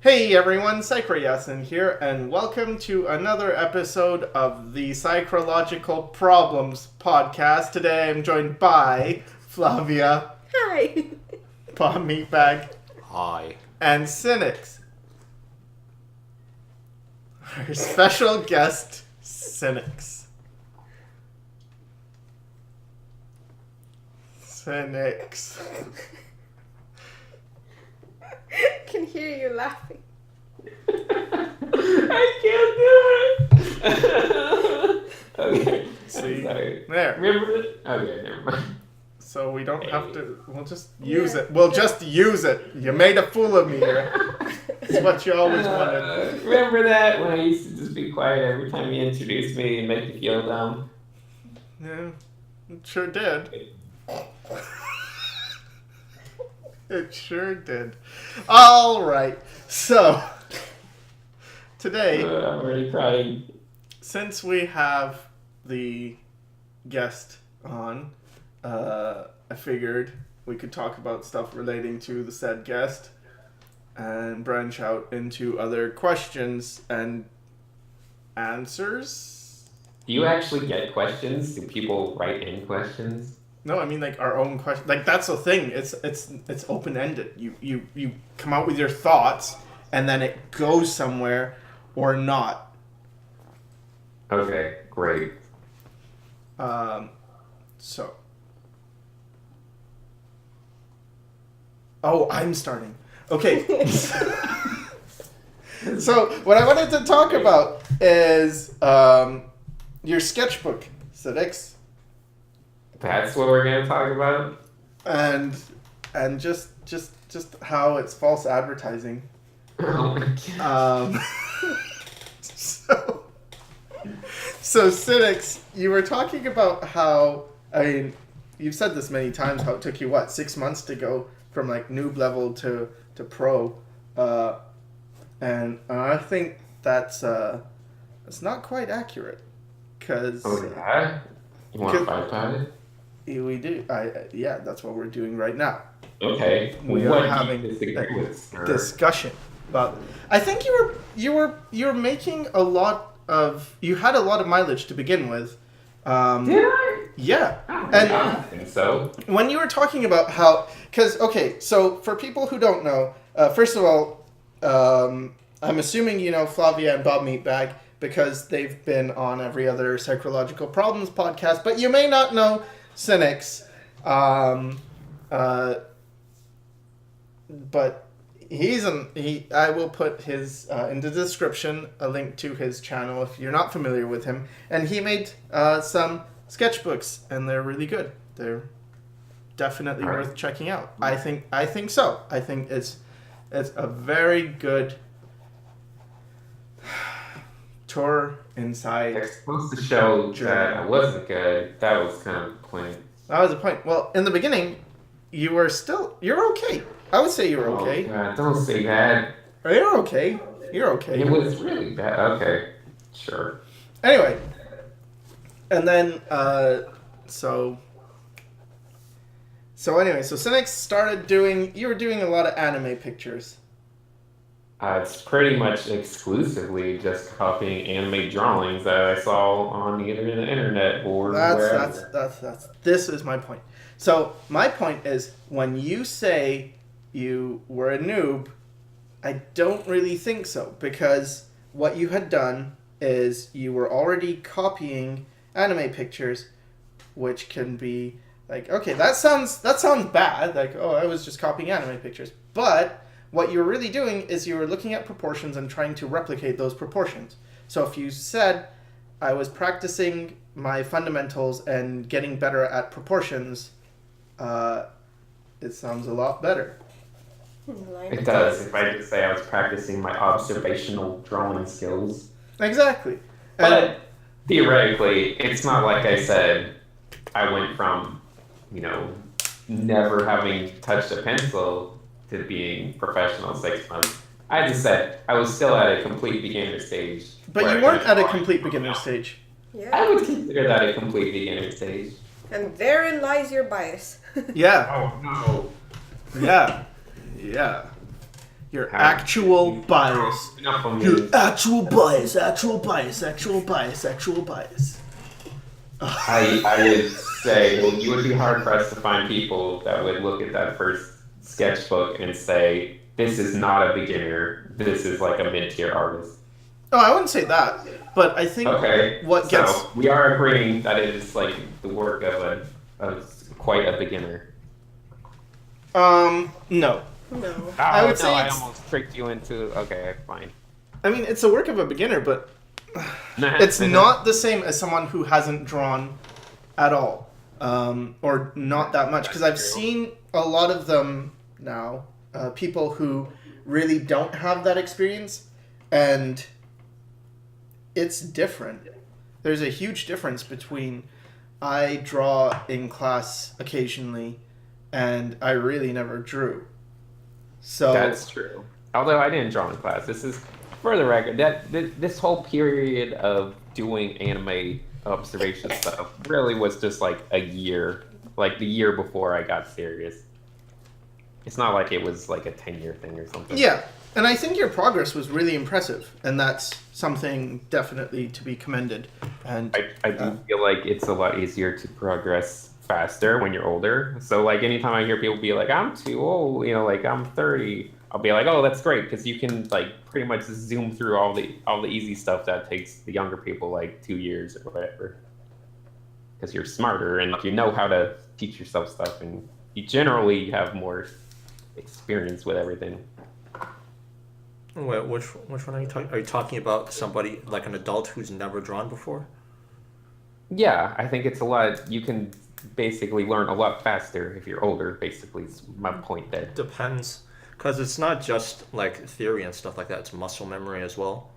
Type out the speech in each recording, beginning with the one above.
Hey everyone, Sycra here, and welcome to another episode of the Psychological Problems podcast. Today I'm joined by Flavia. Hi. Bob Meatbag. Hi. And Cynics. Our special guest, Cynics. Cynics. I can hear you laughing. I can't do it. Okay. See? Sorry. There. Remember it? Okay, never mind. So we don't have to, we'll just use it. We'll just use it. You made a fool of me here. It's what you always wanted. Remember that when I used to just be quiet every time you introduced me and make me feel dumb? Yeah, it sure did. It sure did. All right. So, today, I'm already crying. since we have the guest on, I figured we could talk about stuff relating to the said guest and branch out into other questions and answers. Do you actually get questions? Do people write in questions? No, I mean like our own question. Like that's the thing. It's open ended. You come out with your thoughts, and then it goes somewhere or not. Okay, great. So. Oh, I'm starting. Okay. So what I wanted to talk about is your sketchbook, Cynics. That's what we're gonna talk about? And just how it's false advertising. Oh my god. So Cynics, you were talking about how, I mean, you've said this many times, how it took you 6 months to go from like noob level to pro, and I think that's not quite accurate, because Oh yeah? You want to fight about it? we do. Yeah, that's what we're doing right now. Okay. We What are do having you disagree with, sir? discussion about. I think you were making a lot of. You had a lot of mileage to begin with. Did I? Yeah, I don't think so. when you were talking about how, because okay, so for people who don't know, first of all, I'm assuming you know Flavia and Bob Meatbag because they've been on every other Psychological Problems podcast, but you may not know Cynics. But I will put his in the description a link to his channel if you're not familiar with him, and he made some sketchbooks and they're really good. They're definitely worth checking out. I think so. I think it's a very good tour inside. They're supposed to show that I wasn't good. That was kind of the point. That was the point. Well, in the beginning, you're okay. I would say you're okay. Oh, God, don't say that. You're okay. You're okay. It was really bad. Okay, sure. Anyway, and then so Cynics started doing. You were doing a lot of anime pictures. It's pretty much exclusively just copying anime drawings that I saw on the internet or That's this is my point. So my point is when you say you were a noob, I don't really think so, because what you had done is you were already copying anime pictures, which can be like, okay, that sounds bad, like, oh, I was just copying anime pictures, but what you're really doing is you were looking at proportions and trying to replicate those proportions. So if you said, I was practicing my fundamentals and getting better at proportions, it sounds a lot better. It does. If I just say I was practicing my observational drawing skills. Exactly. But theoretically, it's not like I said I went from, never having touched a pencil to being professional 6 months. I just said I was still at a complete beginner stage. But you weren't at a complete beginner stage. Yeah. I would consider that a complete beginner stage. And therein lies your bias. Yeah. Oh no. Yeah. Yeah. Your actual bias. Enough on Your me. actual bias. I would say you would be hard pressed to find people that would look at that first sketchbook and say, "This is not a beginner. This is like a mid-tier artist." Oh, I wouldn't say that, but I think Okay, what gets so we are agreeing that it is like the work of quite a beginner. no. No. I would no, say I it's- almost tricked you into. Okay, fine. I mean, it's a work of a beginner, but it's not the same as someone who hasn't drawn at all, or not that much. Because I've That's true. seen a lot of them now, people who really don't have that experience, and it's different. There's a huge difference between I draw in class occasionally, and I really never drew. So That's true. Although I didn't draw in class. This is, for the record, this whole period of doing anime observation stuff really was just like a year, like the year before I got serious. It's not like it was like a 10-year thing or something. yeah, and I think your progress was really impressive, and that's something definitely to be commended. And I do feel like it's a lot easier to progress faster when you're older. So like anytime I hear people be like, "I'm too old," like I'm 30, I'll be like, "Oh, that's great," because you can like pretty much zoom through all the easy stuff that takes the younger people like 2 years or whatever. Because you're smarter and you know how to teach yourself stuff, and you generally have more experience with everything. Wait, which one are you talking? Are you talking about somebody like an adult who's never drawn before? Yeah, I think it's a lot. You can basically learn a lot faster if you're older. Basically, is my point there. Depends, because it's not just like theory and stuff like that. It's muscle memory as well.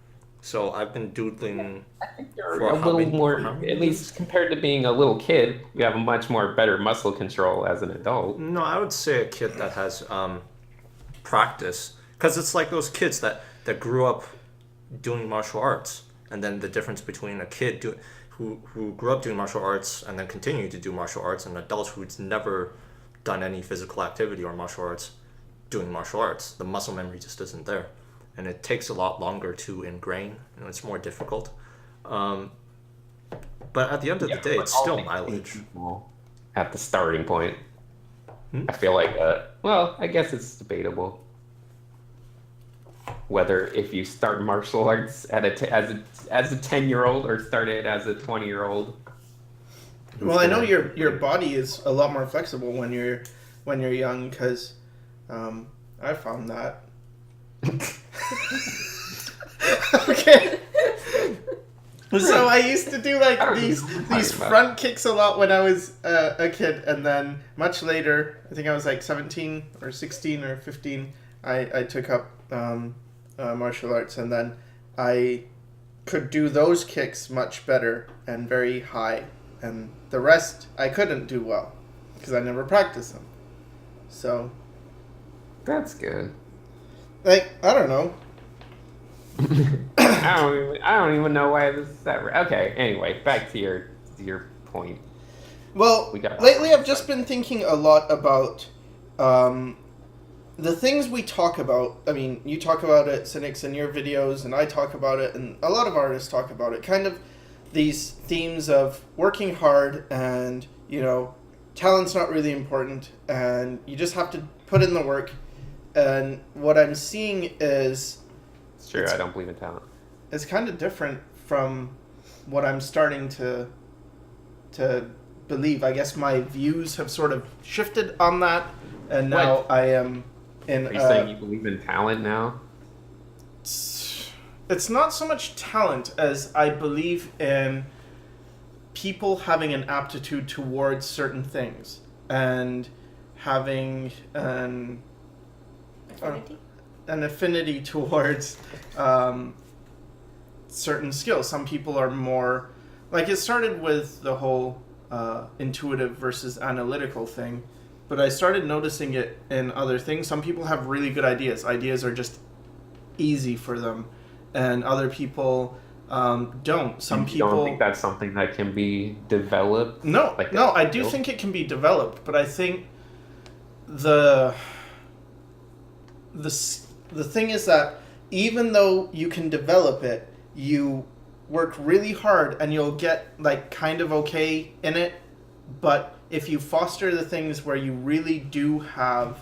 So I've been doodling. I think you're For a how little many- more, for how many at least compared to being a little kid, you have a much more better muscle control as an adult. No, I would say a kid that has practice, because it's like those kids that grew up doing martial arts, and then the difference between a kid who grew up doing martial arts and then continued to do martial arts, and an adult who's never done any physical activity or martial arts doing martial arts. The muscle memory just isn't there, and it takes a lot longer to ingrain, and it's more difficult. But at the end of the day, but it's all still things mileage. equal at the starting point. Hmm? I feel like, well, I guess it's debatable whether if you start martial arts at as a 10-year-old or started as a 20-year-old. well, I know your body is a lot more flexible when you're young, because I found that. Okay. So I used to do like I don't know these what you're talking about. front kicks a lot when I was a kid, and then much later, I think I was like 17 or 16 or 15, I took up martial arts, and then I could do those kicks much better and very high, and the rest I couldn't do well because I never practiced them. So, That's good. like, I don't know. I don't even know why this is that. Okay. Anyway, back to your point. Well, We got- lately I've just been thinking a lot about the things we talk about. I mean, you talk about it, Cynics, in your videos, and I talk about it, and a lot of artists talk about it. Kind of these themes of working hard, and, talent's not really important, and you just have to put in the work. And what I'm seeing is It's true. I don't believe in talent. it's kind of different from what I'm starting to believe. I guess my views have sort of shifted on that, and now What? I am in. Are you saying you believe in talent now? It's not so much talent as I believe in people having an aptitude towards certain things and having Affinity? an affinity towards certain skills. Some people are more like, it started with the whole intuitive versus analytical thing, but I started noticing it in other things. Some people have really good ideas. Ideas are just easy for them, and other people don't. Some You people don't think that's something that can be developed? no, Like no, a I do skill? think it can be developed, but I think the the thing is that even though you can develop it, you work really hard and you'll get like kind of okay in it. But if you foster the things where you really do have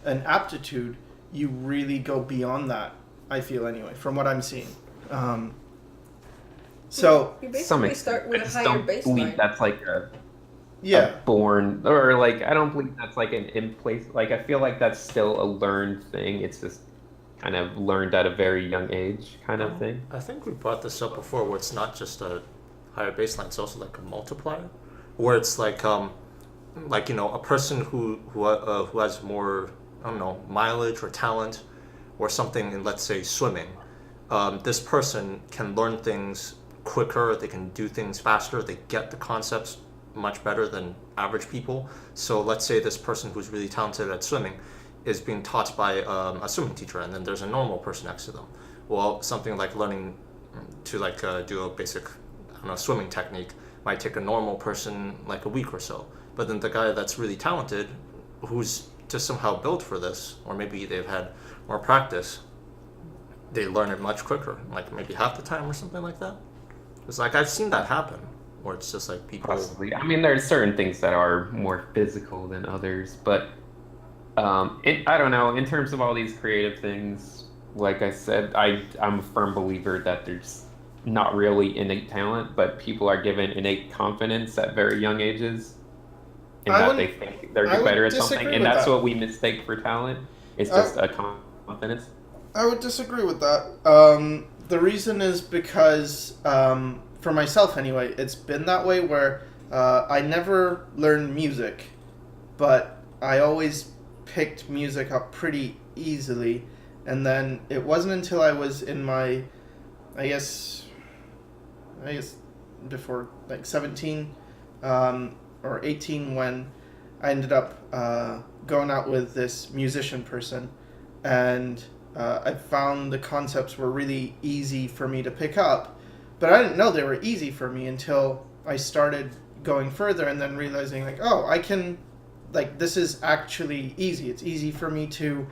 an aptitude, you really go beyond that. I feel anyway, from what I'm seeing. So You Some basically extent. start I with a just higher don't believe baseline. that's like a yeah, born, or like I don't believe that's like an in place. Like I feel like that's still a learned thing. It's just kind of learned at a very young age, kind of thing. I think we brought this up before, where it's not just a higher baseline; it's also like a multiplier, where it's like a person who has more, I don't know, mileage or talent, or something in, let's say, swimming. This person can learn things quicker. They can do things faster. They get the concepts much better than average people. So let's say this person who's really talented at swimming is being taught by a swimming teacher, and then there's a normal person next to them. Well, something like learning to do a basic, I don't know, swimming technique might take a normal person like a week or so. But then the guy that's really talented, who's just somehow built for this, or maybe they've had more practice, they learn it much quicker, like maybe half the time or something like that. It's like I've seen that happen, where it's just like people. Possibly. I mean, there's certain things that are more physical than others, but I don't know. In terms of all these creative things, like I said, I'm a firm believer that there's not really innate talent, but people are given innate confidence at very young ages, in I that would- they think they're I would better at disagree something, with and that's that. what we mistake for talent. It's I- just a confidence. I would disagree with that. The reason is because, for myself anyway, it's been that way where I never learned music, but I always picked music up pretty easily. And then it wasn't until I was in my, I guess before like 17 or 18 when I ended up going out with this musician person, and I found the concepts were really easy for me to pick up, but I didn't know they were easy for me until I started going further and then realizing like, oh, I can, like, this is actually easy. It's easy for me to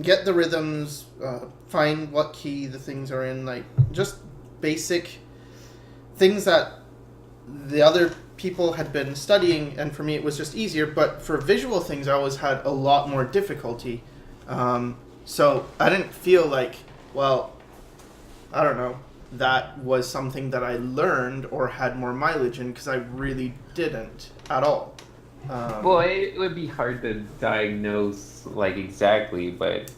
get the rhythms, find what key the things are in, like just basic things that the other people had been studying, and for me it was just easier. But for visual things, I always had a lot more difficulty. So I didn't feel like, well, I don't know, that was something that I learned or had more mileage in, because I really didn't at all. Well, it would be hard to diagnose like exactly, but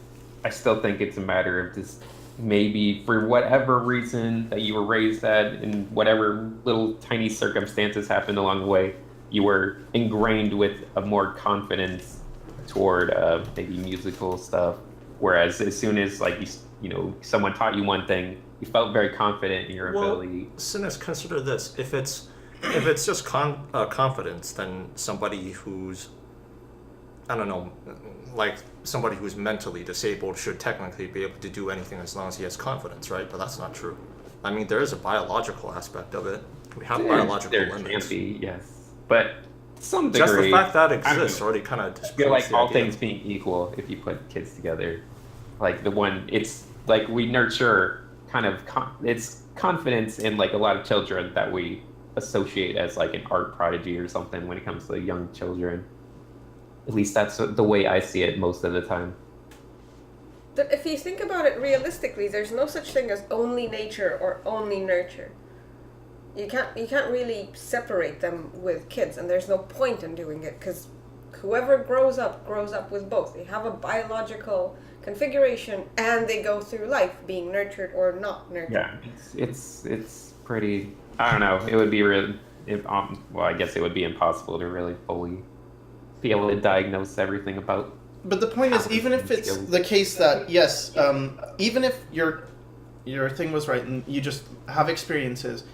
I still think it's a matter of just maybe for whatever reason that you were raised at, and whatever little tiny circumstances happened along the way, you were ingrained with a more confidence toward maybe musical stuff. Whereas as soon as like someone taught you one thing, you felt very confident in your ability. Sinners, consider this: if it's just confidence, then somebody who's, I don't know, like somebody who's mentally disabled should technically be able to do anything as long as he has confidence, right? But that's not true. I mean, there is a biological aspect of it. We have biological There limits. can be, yes, but some degree. Just the fact that I don't exists know. already kind of I disproves feel like the all idea. things being equal, if you put kids together, like it's like we nurture kind of it's confidence in like a lot of children that we associate as like an art prodigy or something when it comes to young children. At least that's the way I see it most of the time. But if you think about it realistically, there's no such thing as only nature or only nurture. You can't really separate them with kids, and there's no point in doing it, because whoever grows up with both. They have a biological configuration, and they go through life being nurtured or not nurtured. Yeah, it's pretty. I don't know. It would be really. Well, I guess it would be impossible to really fully be able to diagnose everything about. But the point is, even if it's the case that, yes, even if your thing was right and you just have experiences,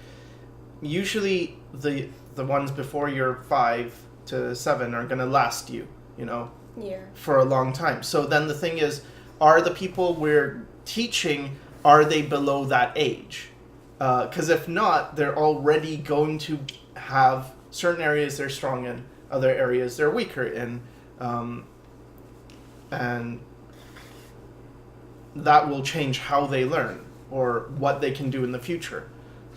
usually the ones before you're 5 to 7 are going to last you, Yeah. for a long time. So then the thing is, are the people we're teaching, are they below that age? Because if not, they're already going to have certain areas they're strong in, other areas they're weaker in. And that will change how they learn or what they can do in the future.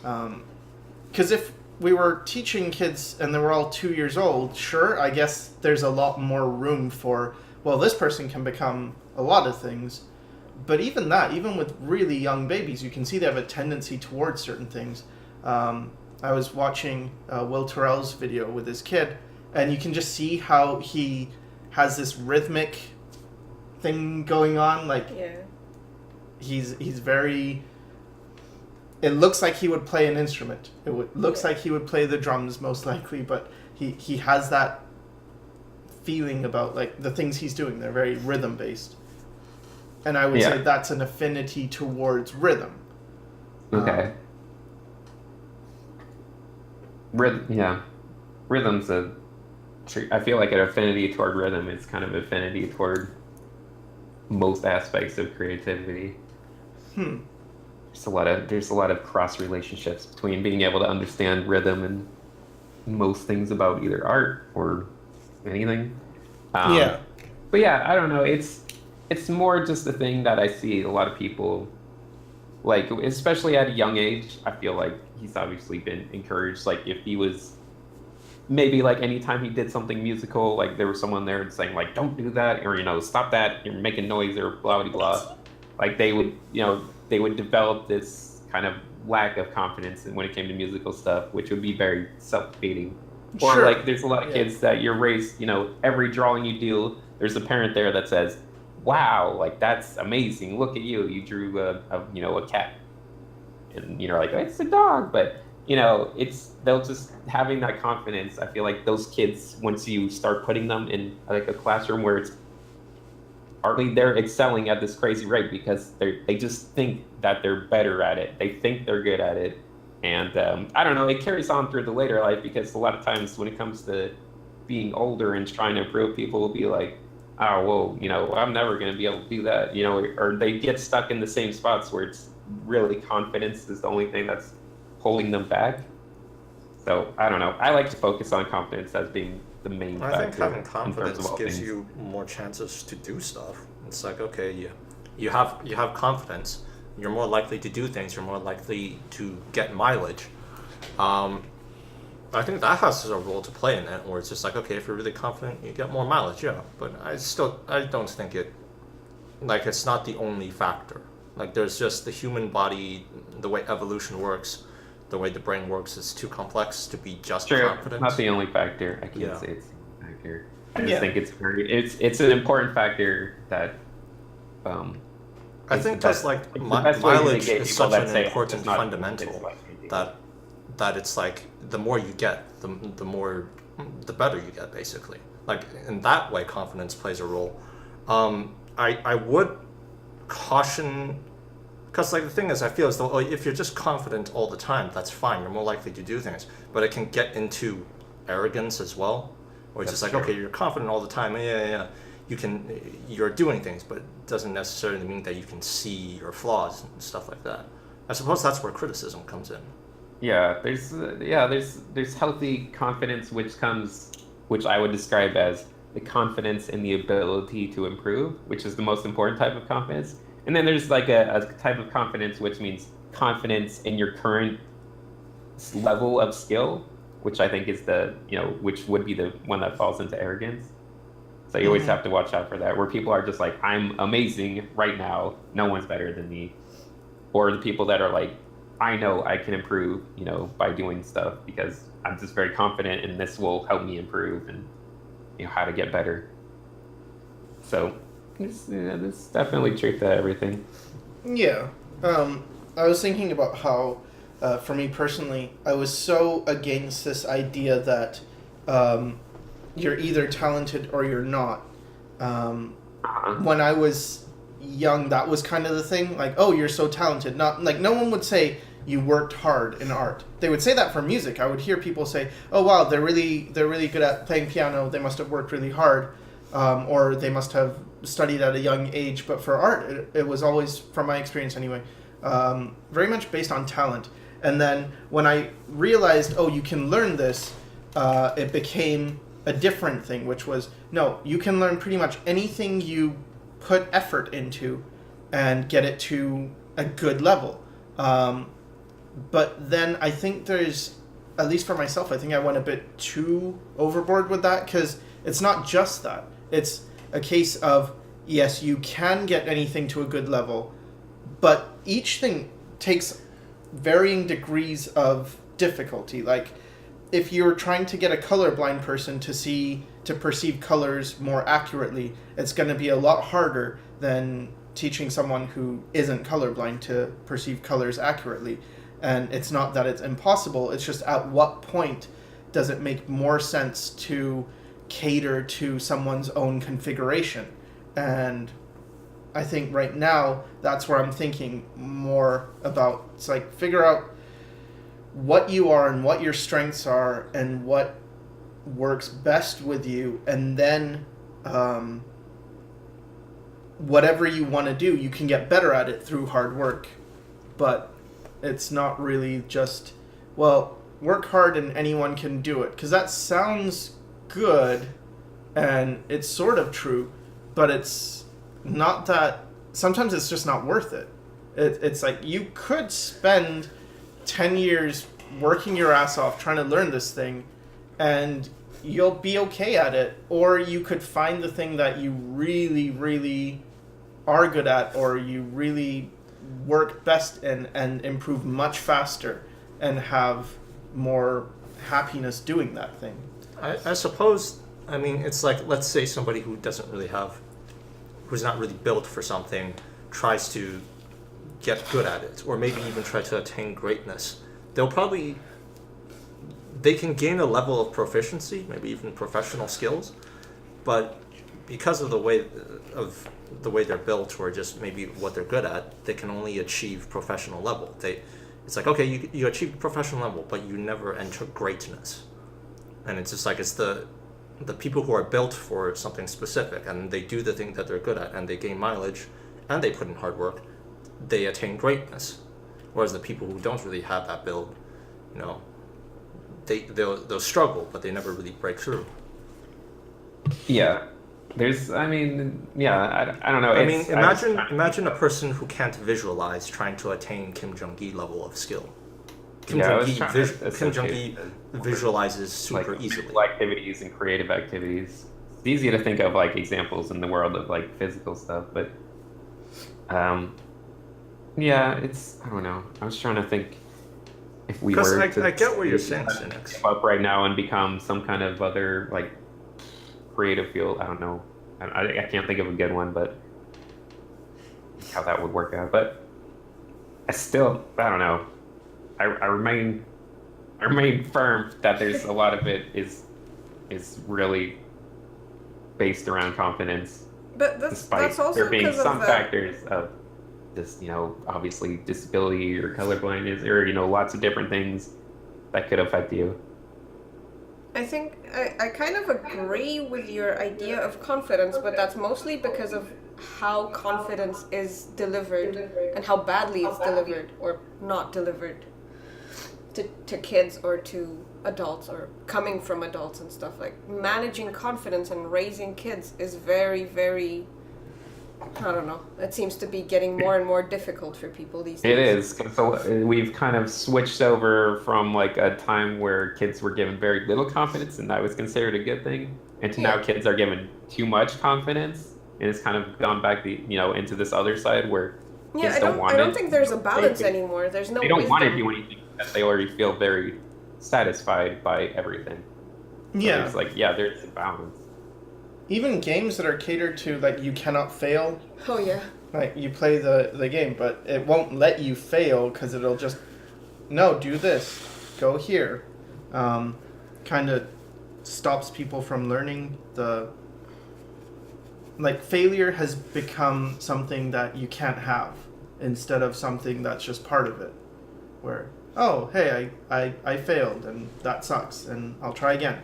Because if we were teaching kids and they were all 2 years old, sure, I guess there's a lot more room for, well, this person can become a lot of things. But even that, even with really young babies, you can see they have a tendency towards certain things. I was watching Will Terrell's video with his kid, and you can just see how he has this rhythmic thing going on. Like, he's very... It looks like he would play an instrument. Looks like he would play the drums, most likely, but he has that feeling about, like, the things he's doing. They're very rhythm-based. And I would say that's an affinity towards rhythm. Okay. Rhythm's I feel like an affinity toward rhythm is kind of affinity toward most aspects of creativity. There's a lot of cross relationships between being able to understand rhythm and most things about either art or anything. But yeah, I don't know. It's more just the thing that I see a lot of people, like, especially at a young age. I feel like he's obviously been encouraged. Like, if he was maybe, like, anytime he did something musical, like, there was someone there saying, like, don't do that, or, you know, stop that, you're making noise, or blah blah blah. Like, they would develop this kind of lack of confidence when it came to musical stuff, which would be very self-defeating. Or Sure. like, there's a lot of kids that you're raised, you know, every drawing you do, there's a parent there that says, wow, like, that's amazing, look at you drew a cat, and you're like, it's a dog. But, you know, they'll just having that confidence. I feel like those kids, once you start putting them in like a classroom where it's partly they're excelling at this crazy rate because they just think that they're better at it, they think they're good at it. And I don't know, it carries on through the later life, because a lot of times when it comes to being older and trying to improve, people will be like, oh, well, you know, I'm never going to be able to do that, you know, or they get stuck in the same spots where it's really confidence is the only thing that's holding them back. So I don't know. I like to focus on confidence as being the main factor. I think having confidence gives things. you more chances to do stuff. It's like, okay, you have confidence, you're more likely to do things, you're more likely to get mileage. I think that has a role to play in it, where it's just like, okay, if you're really confident, you get more mileage, yeah. But I don't think it's not the only factor. Like, there's just the human body, the way evolution works, the way the brain works is too complex to be just confidence. Not the only factor. I can't say it's a factor. I just think it's an important factor that. I think just like mileage is such an important fundamental that it's like the more you get, the better you get, basically. Like, in that way, confidence plays a role. I would caution, because like the thing is, I feel as though if you're just confident all the time, that's fine. You're more likely to do things, but it can get into arrogance as well, where it's just like, okay, you're confident all the time, you're doing things, but it doesn't necessarily mean that you can see your flaws and stuff like that. I suppose that's where criticism comes in. Yeah, there's healthy confidence, which I would describe as the confidence in the ability to improve, which is the most important type of confidence. And then there's like a type of confidence which means confidence in your current level of skill, which I think is which would be the one that falls into arrogance. So you always have to watch out for that, where people are just like, I'm amazing right now, no one's better than me. Or the people that are like, I know I can improve, by doing stuff because I'm just very confident and this will help me improve and how to get better. So there's definitely truth to everything. Yeah. I was thinking about how, for me personally, I was so against this idea that you're either talented or you're not. When I was young, that was kind of the thing. Like, oh, you're so talented. Not like no one would say you worked hard in art. They would say that for music. I would hear people say, oh wow, they're really good at playing piano. They must have worked really hard, or they must have studied at a young age. But for art, it was always, from my experience anyway, very much based on talent. And then when I realized, oh, you can learn this, it became a different thing, which was, no, you can learn pretty much anything you put effort into, and get it to a good level. But then I think there's, at least for myself, I think I went a bit too overboard with that, because it's not just that. It's a case of, yes, you can get anything to a good level, but each thing takes varying degrees of difficulty. Like, if you're trying to get a colorblind person to perceive colors more accurately, it's going to be a lot harder than teaching someone who isn't colorblind to perceive colors accurately. And it's not that it's impossible, it's just at what point does it make more sense to cater to someone's own configuration. And I think right now that's where I'm thinking more about. It's like, figure out what you are and what your strengths are and what works best with you, and then whatever you want to do, you can get better at it through hard work. But it's not really just, well, work hard and anyone can do it, because that sounds good and it's sort of true, but it's not that. Sometimes it's just not worth it. It's like, you could spend 10 years working your ass off trying to learn this thing and you'll be okay at it, or you could find the thing that you really, really are good at, or you really work best in, and improve much faster and have more happiness doing that thing. I suppose, I mean, it's like, let's say somebody who doesn't really have, who's not really built for something, tries to get good at it, or maybe even try to attain greatness. They can gain a level of proficiency, maybe even professional skills, but because of the way they're built, or just maybe what they're good at, they can only achieve professional level. It's like, okay, you achieve professional level, but you never enter greatness. And it's just like, it's the people who are built for something specific, and they do the thing that they're good at, and they gain mileage, and they put in hard work, they attain greatness. Whereas the people who don't really have that build, they'll struggle, but they never really break through. Yeah. I don't know. I mean, imagine a person who can't visualize trying to attain Kim Jong-gi level of skill. Kim Jong-gi visualizes super easily. Activities and creative activities. It's easy to think of like examples in the world of like physical stuff, but I don't know. I was trying to think if we were I get what you're saying, Cynics. Up right now and become some kind of other like creative field. I don't know. I can't think of a good one, but how that would work out. But I don't know. I remain firm that there's a lot of it is really based around confidence. But that's also there being because some of factors of just, obviously disability or colorblindness or, lots of different things that could affect you. I think I kind of agree with your idea of confidence, but that's mostly because of how confidence is delivered and how badly it's delivered or not delivered to kids or to adults or coming from adults and stuff. Like, managing confidence and raising kids is very, very, I don't know. It seems to be getting more and more difficult for people these days. It is. So we've kind of switched over from like a time where kids were given very little confidence and that was considered a good thing, and to now kids are given too much confidence, and it's kind of gone back into this other side where kids I don't think there's a balance anymore. There's no. They don't want to do anything because they already feel very satisfied by everything. So Yeah. it's like, there's a balance. Even games that are catered to, like, you cannot fail. Oh yeah. Like, you play the game, but it won't let you fail because it'll just, no, do this, go here. Kind of stops people from learning failure has become something that you can't have instead of something that's just part of it. Where, oh, hey, I failed and that sucks and I'll try again.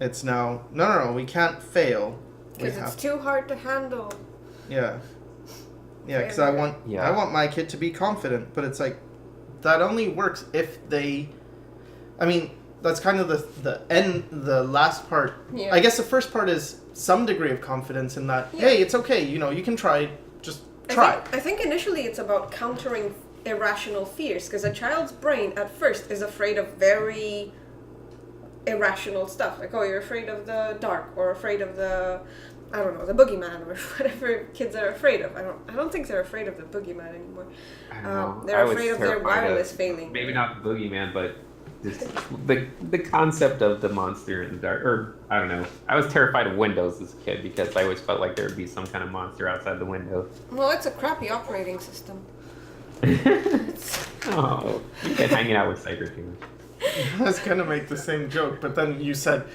It's now, no, we can't fail. Because it's too hard to handle. Yeah, because I want my kid to be confident, but it's like, that only works if they, I mean, that's kind of the last part. Yeah. I guess the first part is some degree of confidence in that, Yeah. hey, it's okay, you can try, just try. I think initially it's about countering irrational fears, because a child's brain at first is afraid of very irrational stuff. Like, oh, you're afraid of the dark, or afraid of the, I don't know, the boogeyman, or whatever kids are afraid of. I don't think they're afraid of the boogeyman anymore. I don't know. They're I was afraid of their terrified wireless failing. Maybe not the boogeyman, but just the concept of the monster in the dark. Or I don't know. I was terrified of windows as a kid because I always felt like there would be some kind of monster outside the window. Well, it's a crappy operating system. Oh, you kid hanging out with Sycra too much. I was gonna make the same joke, but then you said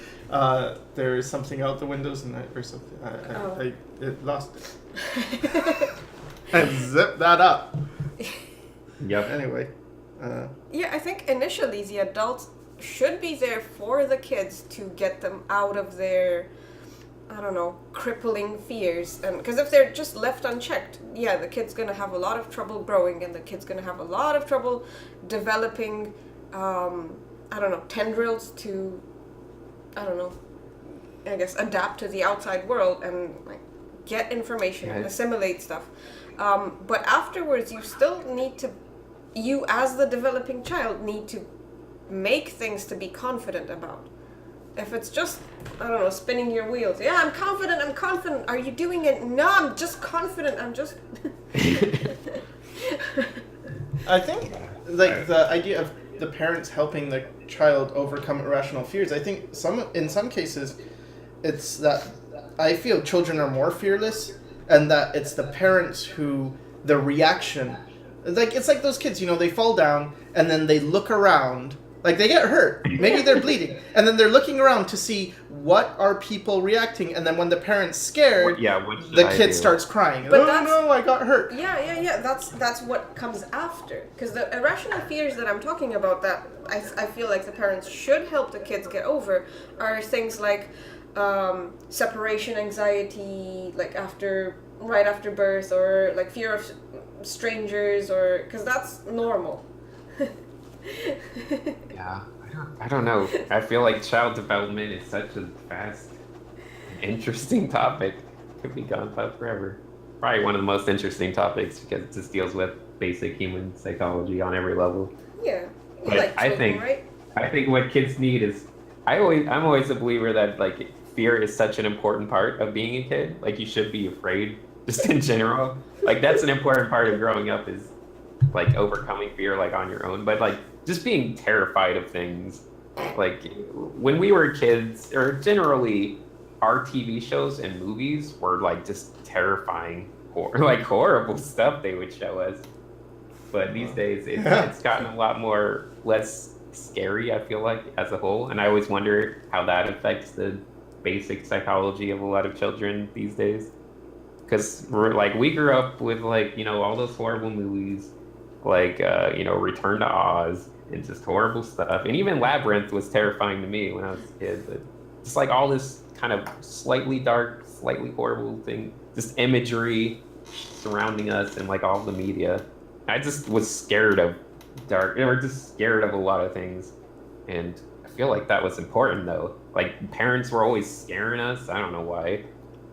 there is something out the windows or something. I lost it. And zip that up. Yep. Anyway. Yeah, I think initially the adults should be there for the kids to get them out of their, I don't know, crippling fears. And because if they're just left unchecked, yeah, the kid's gonna have a lot of trouble growing, and the kid's gonna have a lot of trouble developing, I don't know, tendrils to, I don't know, I guess adapt to the outside world and like get information and assimilate stuff. But afterwards, you still need to, you as the developing child need to make things to be confident about. If it's just, I don't know, spinning your wheels. Yeah, I'm confident. Are you doing it? No, I'm just confident. I'm just... I think, like, the idea of the parents helping the child overcome irrational fears, I think in some cases, it's that I feel children are more fearless, and that it's the parents the reaction, like, it's like those kids, they fall down, and then they look around, like, they get hurt, maybe they're bleeding, and then they're looking around to see what are people reacting, and then when the parent's scared, the kid starts crying. But no, I got hurt. Yeah. That's what comes after. Because the irrational fears that I'm talking about, that I feel like the parents should help the kids get over, are things like separation anxiety, like right after birth, or like fear of strangers, or because that's normal. Yeah, I don't know. I feel like child development is such a vast, interesting topic. Could be gone about forever. Probably one of the most interesting topics because it just deals with basic human psychology on every level. Yeah, But like children, right? I think what kids need is I'm always a believer that like fear is such an important part of being a kid. Like you should be afraid just in general. Like that's an important part of growing up is like overcoming fear like on your own, but like just being terrified of things. Like when we were kids, or generally our TV shows and movies were like just terrifying, like horrible stuff they would show us. But these days it's gotten a lot more less scary, I feel like, as a whole. And I always wonder how that affects the basic psychology of a lot of children these days. Because we grew up with all those horrible movies, like Return to Oz and just horrible stuff. And even Labyrinth was terrifying to me when I was a kid. But just like all this kind of slightly dark, slightly horrible thing, just imagery surrounding us and like all the media. I just was scared of dark, or just scared of a lot of things. And I feel like that was important though. Like parents were always scaring us. I don't know why.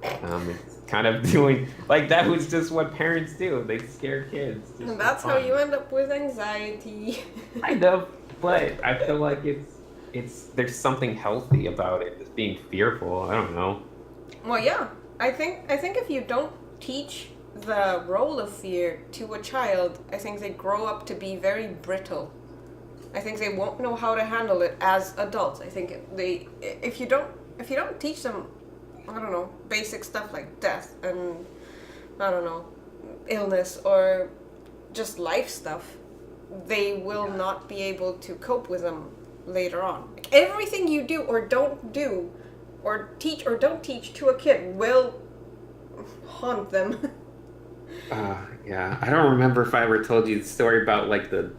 It's kind of doing like that was just what parents do. They scare kids. And that's how you end up with anxiety. Kind of, but I feel like it's there's something healthy about it. Just being fearful. I don't know. Well, yeah. I think if you don't teach the role of fear to a child, I think they grow up to be very brittle. I think they won't know how to handle it as adults. I think if you don't teach them, I don't know, basic stuff like death and, I don't know, illness or just life stuff, they will not be able to cope with them later on. Like, everything you do or don't do, or teach or don't teach to a kid will haunt them. Yeah, I don't remember if I ever told you the story about like the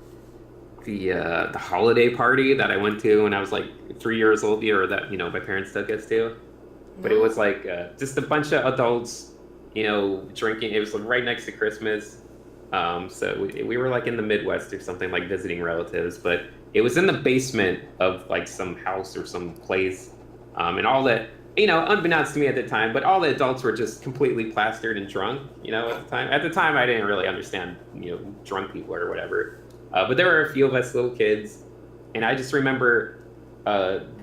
holiday party that I went to when I was like 3 years old, or that my parents took us to. But it was like just a bunch of adults, drinking. It was like right next to Christmas. So we were like in the Midwest or something, like visiting relatives. But It was in the basement of like some house or some place, and all that. Unbeknownst to me at the time, but all the adults were just completely plastered and drunk. At the time. At the time, I didn't really understand, drunk people or whatever. But there were a few of us little kids, and I just remember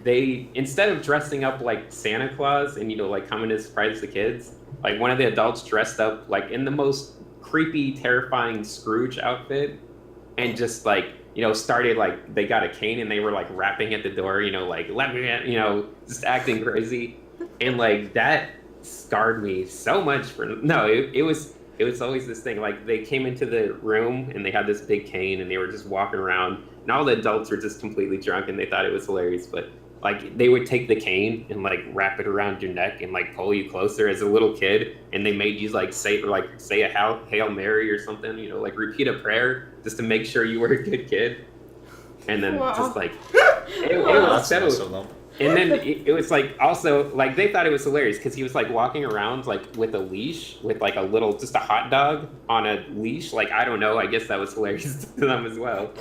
they, instead of dressing up like Santa Claus and like coming to surprise the kids, like one of the adults dressed up like in the most creepy, terrifying Scrooge outfit, and just like started like they got a cane and they were like rapping at the door, like let me in, just acting crazy, and like that scarred me so much. It was always this thing, like they came into the room and they had this big cane and they were just walking around, and all the adults were just completely drunk and they thought it was hilarious, but like they would take the cane and like wrap it around your neck and like pull you closer as a little kid, and they made you like say a Hail Mary or something, like repeat a prayer just to make sure you were a good kid. And then just like it was so. And then it was like also like they thought it was hilarious because he was like walking around like with a leash with like just a hot dog on a leash. Like I don't know, I guess that was hilarious to them as well.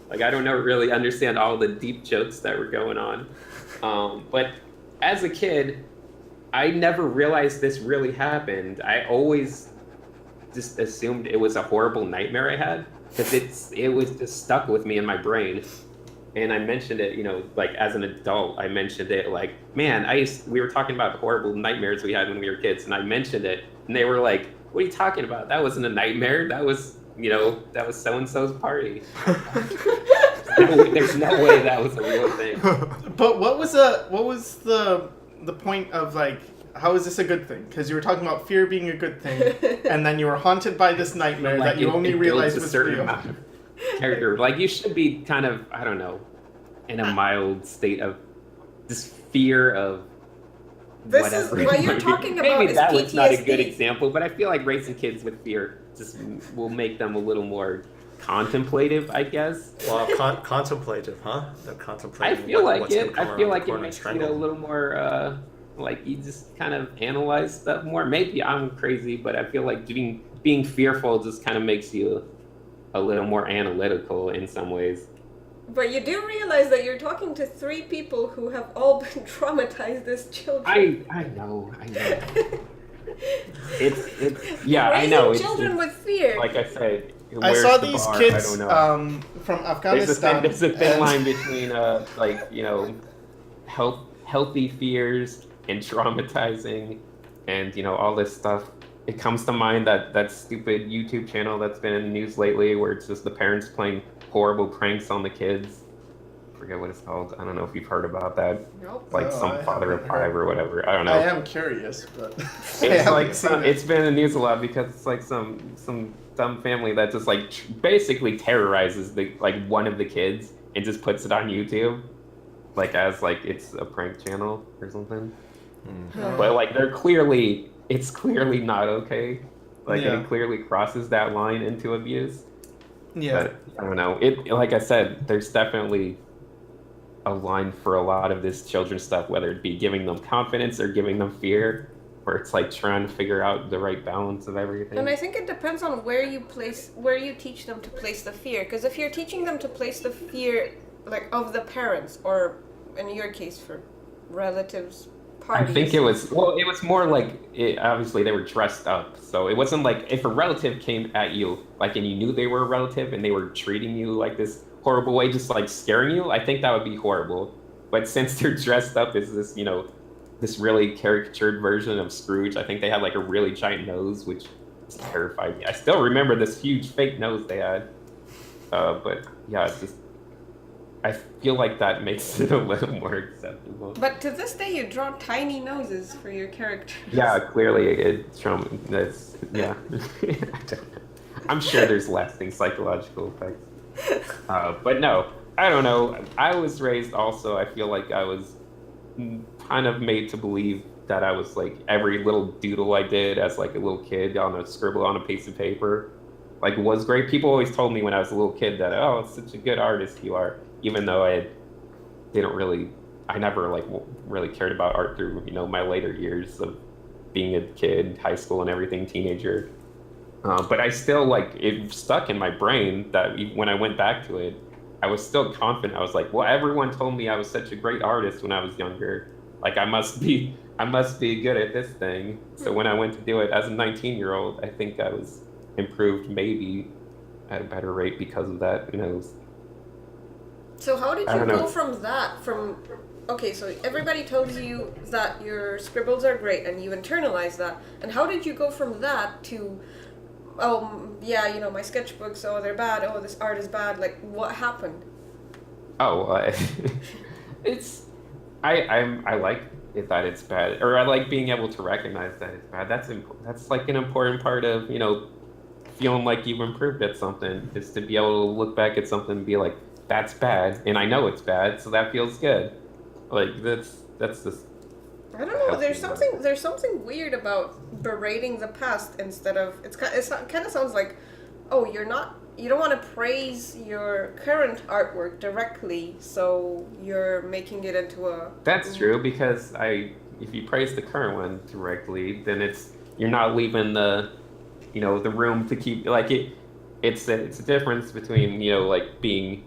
Like I don't really understand all the deep jokes that were going on. But as a kid, I never realized this really happened. I always just assumed it was a horrible nightmare I had because it was just stuck with me in my brain. And I mentioned it, like as an adult, I mentioned it like, man, we were talking about the horrible nightmares we had when we were kids, and I mentioned it, and they were like, what are you talking about? That wasn't a nightmare. That was, that was so-and-so's party. There's no way that was a real thing. But what was the point of like, how is this a good thing? Because you were talking about fear being a good thing, and then you were haunted by this nightmare that you only realized was real. Character, like you should be kind of, I don't know, in a mild state of just fear of whatever. This is what you're talking about. Maybe that PTSD. was not a good example, but I feel like raising kids with fear just will make them a little more contemplative, I guess. Well, contemplative, huh? They're contemplating. I feel like what's it. gonna come I feel around like the it corner makes and you a strangle little more like you just kind of analyze stuff more. Maybe I'm crazy, but I feel like being fearful just kind of makes you a little more analytical in some ways. But you do realize that you're talking to 3 people who have all been traumatized as children. I know. It's yeah, Raising I know. children with fear. Like I said, I saw the these bar? kids I don't know. from Afghanistan. There's a thin line between like healthy fears and traumatizing, and all this stuff. It comes to mind that stupid YouTube channel that's been in the news lately, where it's just the parents playing horrible pranks on the kids. I forget what it's called. I don't know if you've heard about that. Nope. Like some father of 5 or whatever. I don't know. I am curious, but it's like it's been in the news a lot because it's like some dumb family that just like basically terrorizes one of the kids and just puts it on YouTube, like as like it's a prank channel or something. Mm-hmm. But like it's clearly not okay. Like it clearly crosses that line into abuse. Yeah. But I don't know. Like I said, there's definitely a line for a lot of this children's stuff, whether it be giving them confidence or giving them fear, where it's like trying to figure out the right balance of everything. And I think it depends on where you teach them to place the fear. Because if you're teaching them to place the fear, like of the parents, or in your case for relatives, parties. I think it was more like obviously they were dressed up, so it wasn't like if a relative came at you like and you knew they were a relative and they were treating you like this horrible way, just like scaring you. I think that would be horrible. But since they're dressed up as this, this really caricatured version of Scrooge, I think they had like a really giant nose, which terrified me. I still remember this huge fake nose they had. But yeah, it's just. I feel like that makes it a little more acceptable. But to this day, you draw tiny noses for your characters. Yeah, clearly that's yeah. I'm sure there's lasting psychological effects. But no, I don't know. I was raised also, I feel like I was kind of made to believe that I was like every little doodle I did as like a little kid on a scribble on a piece of paper, like was great. People always told me when I was a little kid that, oh, it's such a good artist you are. Even though I never like really cared about art through my later years of being a kid, high school and everything, teenager. But I still like it stuck in my brain that when I went back to it, I was still confident. I was like, well, everyone told me I was such a great artist when I was younger. Like I must be good at this thing. So when I went to do it as a 19-year-old, I think I was improved maybe at a better rate because of that. You know, So how did I you don't go know. from that from okay, so everybody tells you that your scribbles are great and you internalize that. And how did you go from that to yeah, you know, my sketchbooks, oh they're bad, oh this art is bad. Like what happened? Oh, it's I like it that it's bad, or I like being able to recognize that it's bad. That's like an important part of, you know, feeling like you've improved at something, is to be able to look back at something and be like, that's bad, and I know it's bad, so that feels good. Like that's just I don't a know. healthy amount. There's something weird about berating the past instead of it's kind of sounds like, oh, you don't want to praise your current artwork directly, so you're making it into a That's true, because if you praise the current one directly, then you're not leaving the, you know, the room to keep like it. It's a difference between, you know, like being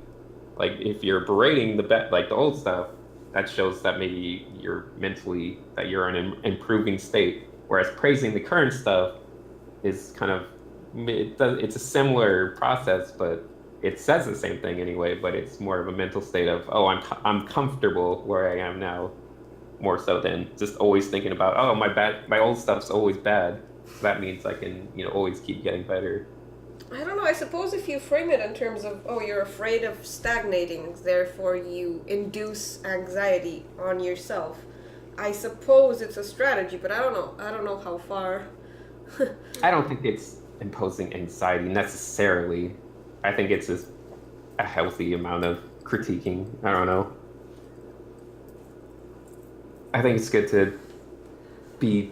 like, if you're berating like the old stuff, that shows that maybe you're in an improving state. Whereas praising the current stuff is kind of, it's a similar process, but it says the same thing anyway. But it's more of a mental state of, oh, I'm comfortable where I am now, more so than just always thinking about, oh, my old stuff's always bad. So that means I can, you know, always keep getting better. I don't know. I suppose if you frame it in terms of, oh, you're afraid of stagnating, therefore you induce anxiety on yourself. I suppose it's a strategy, but I don't know. I don't know how far. I don't think it's imposing anxiety necessarily. I think it's just a healthy amount of critiquing. I don't know. I think it's good to be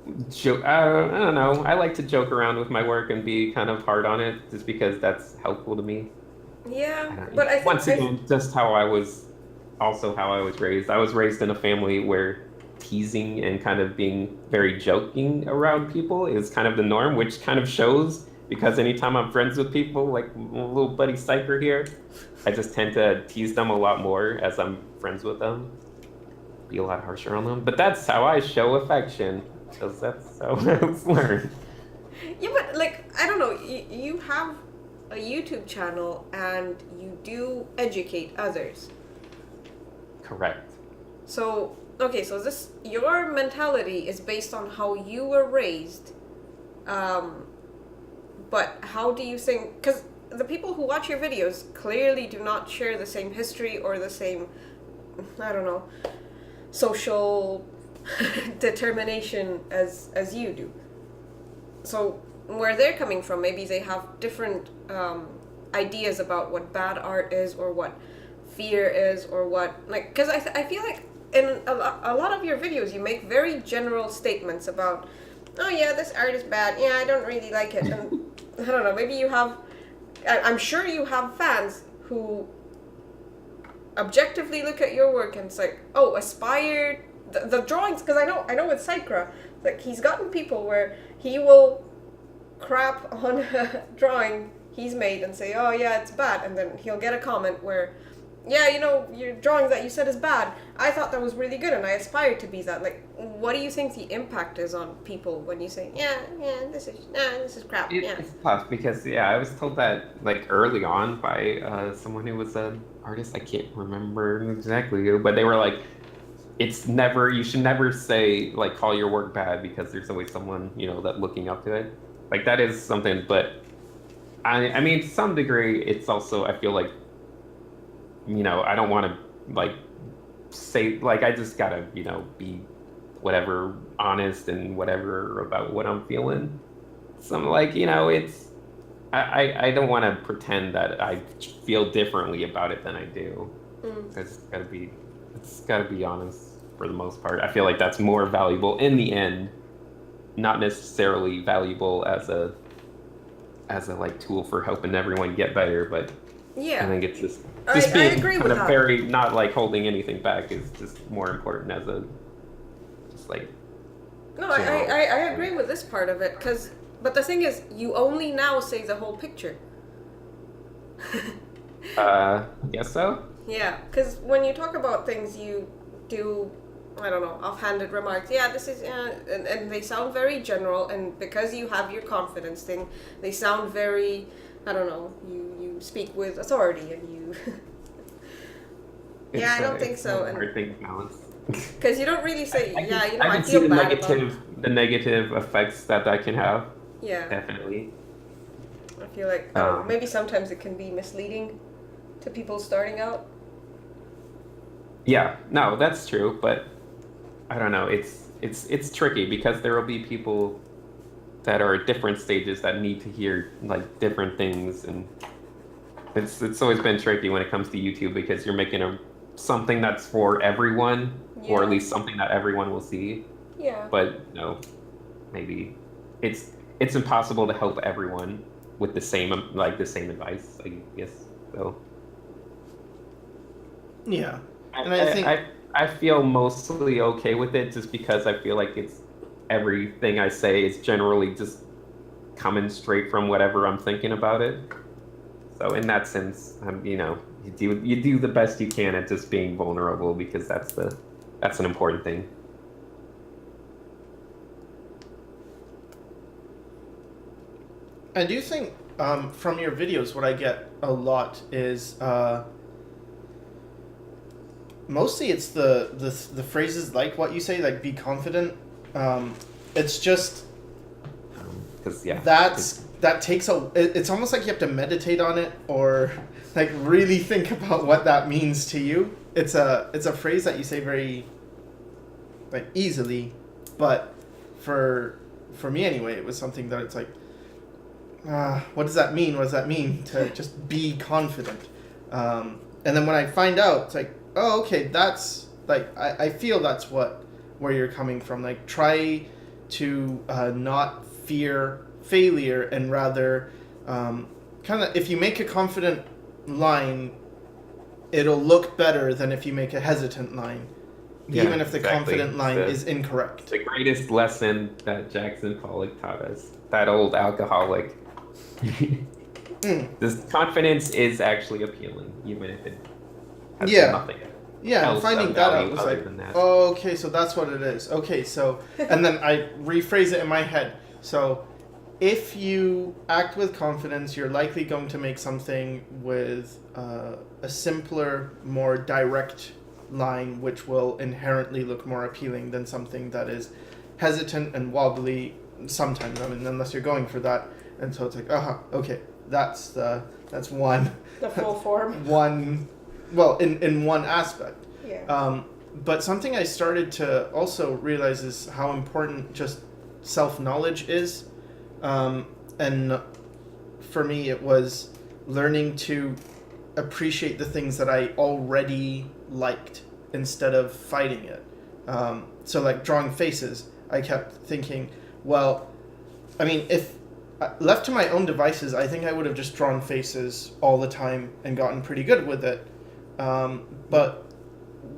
I don't know. I like to joke around with my work and be kind of hard on it, just because that's helpful to me. I Yeah, don't, but I think once again, just how I was raised. I was raised in a family where teasing and kind of being very joking around people is kind of the norm, which kind of shows, because anytime I'm friends with people, like little buddy Sycra here, I just tend to tease them a lot more as I'm friends with them, be a lot harsher on them. But that's how I show affection, because that's how I was learned. yeah, but like I don't know. You have a YouTube channel and you do educate others. Correct. So okay, so this your mentality is based on how you were raised. Um, but how do you think? Because the people who watch your videos clearly do not share the same history or the same, I don't know, social determination as you do. So where they're coming from, maybe they have different ideas about what bad art is, or what fear is, or what, like, because I feel like in a lot of your videos you make very general statements about, oh yeah, this art is bad, yeah, I don't really like it, and I don't know, maybe you have, I'm sure you have fans who objectively look at your work and it's like, oh, aspire the drawings, because I know with Sycra, like he's gotten people where he will crap on a drawing he's made and say, oh yeah, it's bad, and then he'll get a comment where, yeah, you know, your drawing that you said is bad, I thought that was really good and I aspire to be that. Like, what do you think the impact is on people when you say, yeah, this is crap, yeah. It's tough because, yeah, I was told that like early on by someone who was an artist. I can't remember exactly who, but they were like, you should never say, like, call your work bad, because there's always someone, you know, that looking up to it. Like, that is something, but I mean, to some degree, it's also, I feel like, you know, I don't want to, like, say, like, I just gotta, you know, be whatever, honest and whatever about what I'm feeling. So I'm like, you know, I don't want to pretend that I feel differently about it than I do. It's gotta be honest for the most part. I feel like that's more valuable in the end, not necessarily valuable as a like tool for helping everyone get better, but Yeah, I think it's just I being agree kind with of that. very, not like holding anything back, is just more important as a, just like, No, general. I agree with this part of it, but the thing is, you only now say the whole picture. Guess so. Yeah, because when you talk about things, you do, I don't know, offhanded remarks. Yeah, this is, and they sound very general, and because you have your confidence thing, they sound very, I don't know, you speak with authority, and you. Yeah, I don't think so. It's a hard thing to balance. Because you don't really say, yeah, you know, I I can see feel the bad about. negative effects that can have. Yeah, Definitely. I feel like I don't know, maybe sometimes it can be misleading to people starting out. Yeah, no, that's true, but I don't know. It's tricky because there will be people that are at different stages that need to hear like different things, and it's always been tricky when it comes to YouTube because you're making something that's for everyone, or at Yeah. least something that everyone will see. Yeah. But no, maybe it's impossible to help everyone with the same advice, I guess. So Yeah. And I think I feel mostly okay with it just because I feel like it's everything I say is generally just coming straight from whatever I'm thinking about it. So in that sense, you do the best you can at just being vulnerable because that's an important thing. I do think from your videos, what I get a lot is mostly it's the phrases like what you say, like be confident. It's just Because yeah, that takes it's almost like you have to meditate on it or like really think about what that means to you. It's a phrase that you say very like easily, but for me anyway, it was something that it's like, what does that mean? What does that mean to just be confident? And then when I find out, it's like, oh, okay, that's like I feel that's where you're coming from. Like try to not fear failure and rather kind of if you make a confident line, it'll look better than if you make a hesitant line, even if the exactly. confident line is incorrect. The greatest lesson that Jackson Pollock taught us, that old alcoholic. This confidence is actually appealing, even if it has nothing. Yeah, and else finding of that value out was other like, than that. oh, okay, so that's what it is. Okay, so, and then I rephrase it in my head. So, if you act with confidence, you're likely going to make something with a simpler, more direct line, which will inherently look more appealing than something that is hesitant and wobbly sometimes. I mean, unless you're going for that. And so it's like, okay, that's one. The full form. One, well, in one aspect. Yeah. But something I started to also realize is how important just self-knowledge is. And for me, it was learning to appreciate the things that I already liked instead of fighting it. So like drawing faces, I kept thinking, well, I mean, if left to my own devices, I think I would have just drawn faces all the time and gotten pretty good with it. But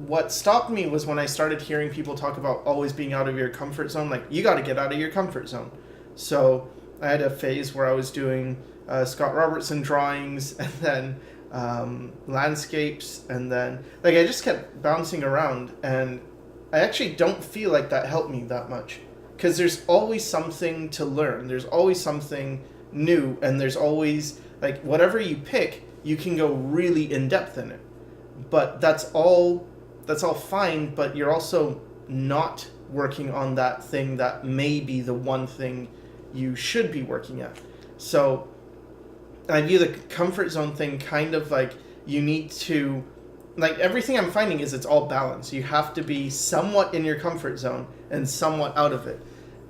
what stopped me was when I started hearing people talk about always being out of your comfort zone. Like, you got to get out of your comfort zone. So I had a phase where I was doing Scott Robertson drawings and then landscapes. And then, like, I just kept bouncing around. And I actually don't feel like that helped me that much. Because there's always something to learn. There's always something new. And there's always, like, whatever you pick, you can go really in-depth in it. But that's all fine, but you're also not working on that thing that may be the one thing you should be working at. So I view the comfort zone thing kind of like you need to, like, everything I'm finding is it's all balance. You have to be somewhat in your comfort zone and somewhat out of it.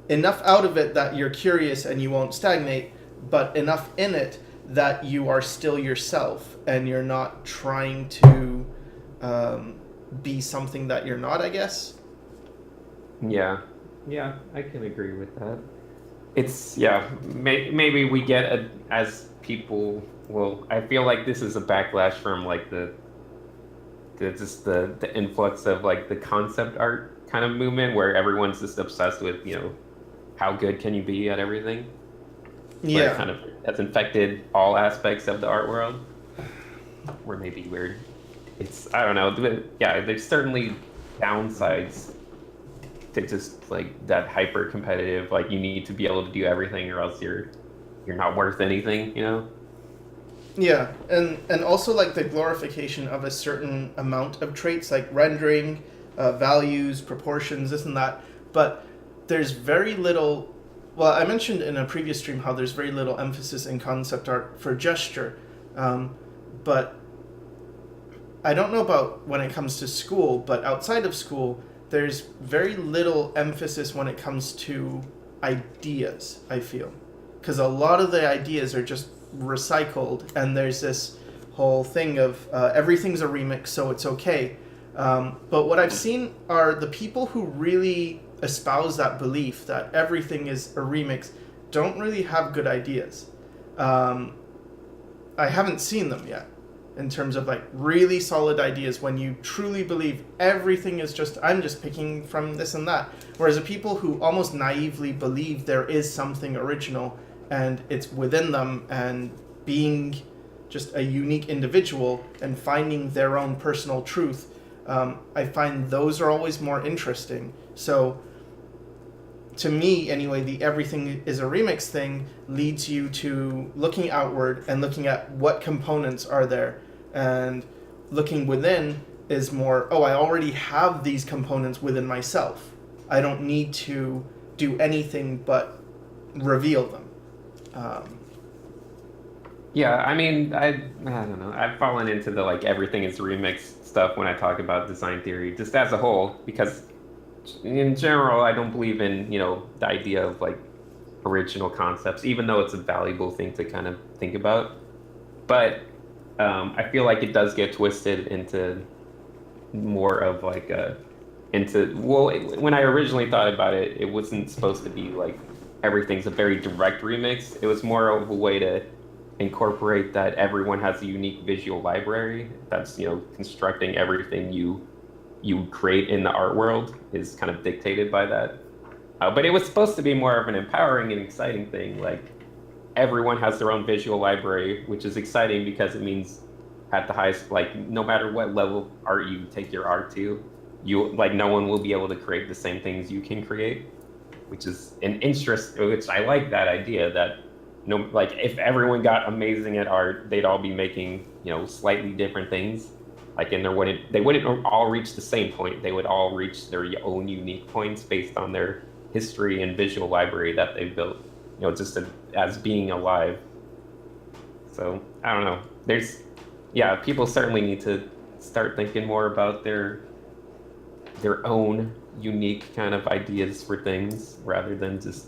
Enough out of it that you're curious and you won't stagnate, but enough in it that you are still yourself and you're not trying to be something that you're not, I guess. Yeah, I can agree with that. It's maybe we get as people. Well, I feel like this is a backlash from like the influx of like the concept art kind of movement where everyone's just obsessed with how good can you be at everything. Yeah, kind of has infected all aspects of the art world. or maybe weird. It's, I don't know. But yeah, there's certainly downsides to just like that hyper competitive. Like you need to be able to do everything, or else you're not worth anything. You know. Yeah, and also like the glorification of a certain amount of traits, like rendering, values, proportions, this and that. But there's very little. Well, I mentioned in a previous stream how there's very little emphasis in concept art for gesture, but I don't know about when it comes to school, but outside of school, there's very little emphasis when it comes to ideas, I feel. Because a lot of the ideas are just recycled, and there's this whole thing of everything's a remix, so it's okay. But what I've seen are the people who really espouse that belief that everything is a remix don't really have good ideas. I haven't seen them yet in terms of like really solid ideas when you truly believe everything is just, I'm just picking from this and that. Whereas the people who almost naively believe there is something original and it's within them, and being just a unique individual and finding their own personal truth, I find those are always more interesting. So to me anyway, the everything is a remix thing leads you to looking outward and looking at what components are there, and looking within is more, oh, I already have these components within myself. I don't need to do anything but reveal them. Yeah, I mean, I don't know. I've fallen into the like everything is remix stuff when I talk about design theory, just as a whole, because in general, I don't believe in, the idea of like original concepts, even though it's a valuable thing to kind of think about. But I feel like it does get twisted into more of like when I originally thought about it, it wasn't supposed to be like everything's a very direct remix. It was more of a way to incorporate that everyone has a unique visual library that's, constructing everything you create in the art world is kind of dictated by that. But it was supposed to be more of an empowering and exciting thing. Like everyone has their own visual library, which is exciting because it means at the highest, like no matter what level of art you take your art to, no one will be able to create the same things you can create, which is an interest, which I like that idea that if everyone got amazing at art, they'd all be making, slightly different things. Like, and they wouldn't all reach the same point. They would all reach their own unique points based on their history and visual library that they've built, just as being alive. So I don't know. People certainly need to start thinking more about their own unique kind of ideas for things rather than just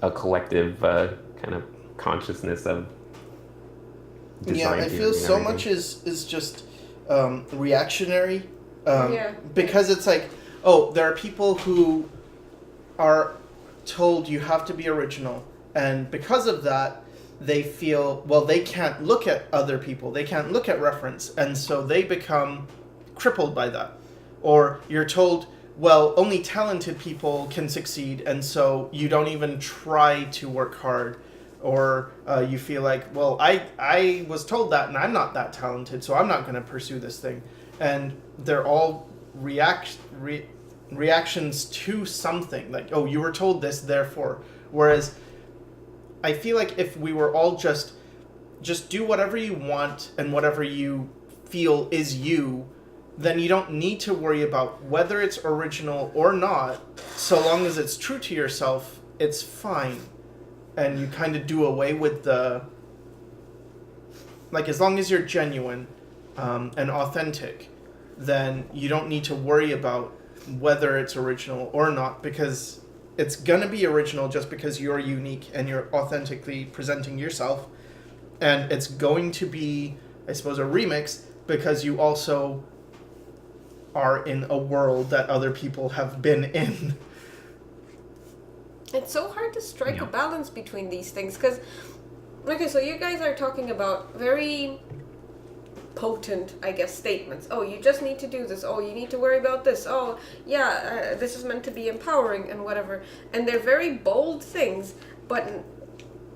a collective kind of consciousness of design. Yeah, I feel so much is just reactionary, because it's like, oh, there are people who are told you have to be original, and because of that they feel, well, they can't look at other people, they can't look at reference, and so they become crippled by that. Or you're told, well, only talented people can succeed, and so you don't even try to work hard. Or you feel like, well, I was told that, and I'm not that talented, so I'm not going to pursue this thing. And they're all reactions to something. Like, oh, you were told this, therefore. Whereas I feel like if we were all just do whatever you want and whatever you feel is you, then you don't need to worry about whether it's original or not. So long as it's true to yourself, it's fine. And you kind of do away with the, like, as long as you're genuine and authentic, then you don't need to worry about whether it's original or not, because it's going to be original just because you're unique and you're authentically presenting yourself. And it's going to be, I suppose, a remix because you also are in a world that other people have been in. It's so hard to strike a balance between these things because, okay, so you guys are talking about very potent, I guess, statements. Oh, you just need to do this. Oh, you need to worry about this. Oh, yeah, this is meant to be empowering and whatever. And they're very bold things, but,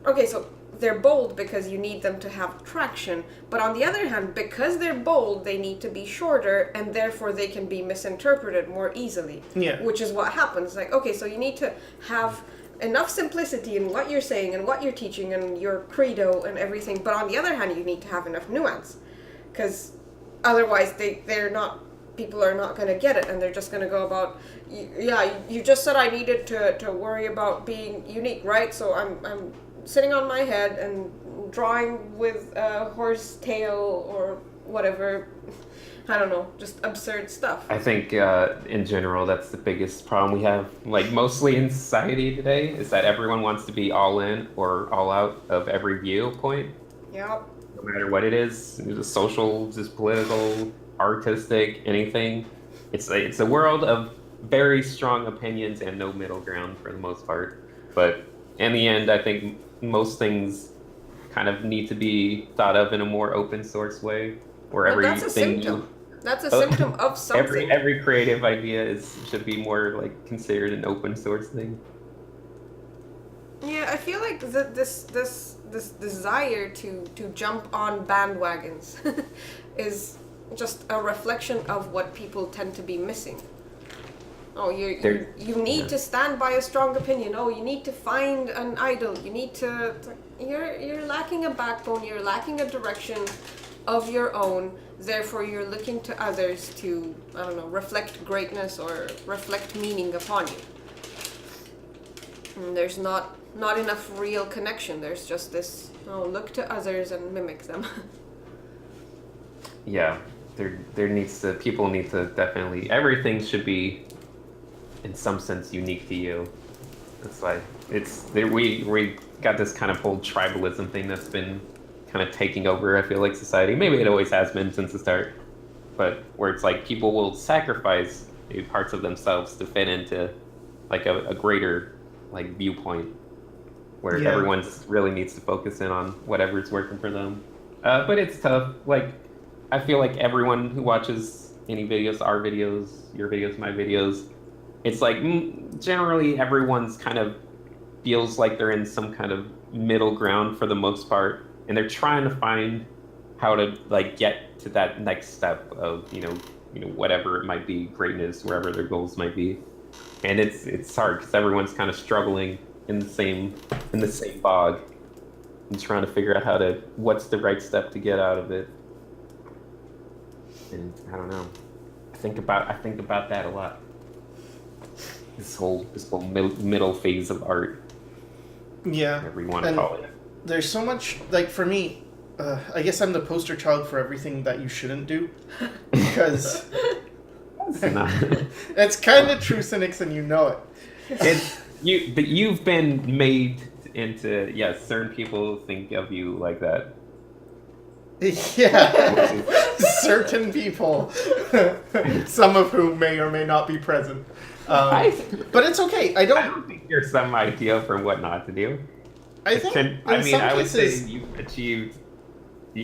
okay, so they're bold because you need them to have traction. But on the other hand, because they're bold, they need to be shorter, and therefore they can be misinterpreted more easily. Yeah. Which is what happens. Like, okay, so you need to have enough simplicity in what you're saying and what you're teaching and your credo and everything. But on the other hand, you need to have enough nuance, because otherwise people are not going to get it, and they're just going to go about, yeah, you just said I needed to worry about being unique, right? So I'm sitting on my head and drawing with a horse tail or whatever. I don't know, just absurd stuff. I think in general that's the biggest problem we have, like mostly in society today, is that everyone wants to be all in or all out of every viewpoint. Yeah. No matter what it is, just social, just political, artistic, anything. It's a world of very strong opinions and no middle ground for the most part. But in the end, I think most things kind of need to be thought of in a more open source way, where But that's a everything symptom. That's a symptom of something. every creative idea should be more like considered an open source thing. Yeah, I feel like this desire to jump on bandwagons is just a reflection of what people tend to be missing. Oh, you need to stand by a strong opinion. Oh, you need to find an idol. You need to you're lacking a backbone. You're lacking a direction of your own. Therefore, you're looking to others to, I don't know, reflect greatness or reflect meaning upon you. And there's not enough real connection. There's just this, look to others and mimic them. Yeah, people need to definitely, everything should be in some sense unique to you. It's like, we got this kind of whole tribalism thing that's been kind of taking over, I feel like, society. Maybe it always has been since the start, but where it's like people will sacrifice maybe parts of themselves to fit into like a greater like viewpoint, where everyone really needs to focus in on whatever's working for them. But it's tough. Like, I feel like everyone who watches any videos, our videos, your videos, my videos, it's like generally everyone's kind of feels like they're in some kind of middle ground for the most part, and they're trying to find how to like get to that next step of you know whatever it might be, greatness, wherever their goals might be. And it's hard because everyone's kind of struggling in the same bog and trying to figure out what's the right step to get out of it. And I don't know. I think about that a lot. This whole middle phase of art. Yeah. Whatever you want to call it. There's so much, like, for me, I guess I'm the poster child for everything that you shouldn't do, because it's kind of true, cynics, and you know it. But you've been made into, certain people think of you like that. Yeah, certain people, some of whom may or may not be present. But it's okay. I don't think you're some idea for what not to do. I think. I would say you've achieved.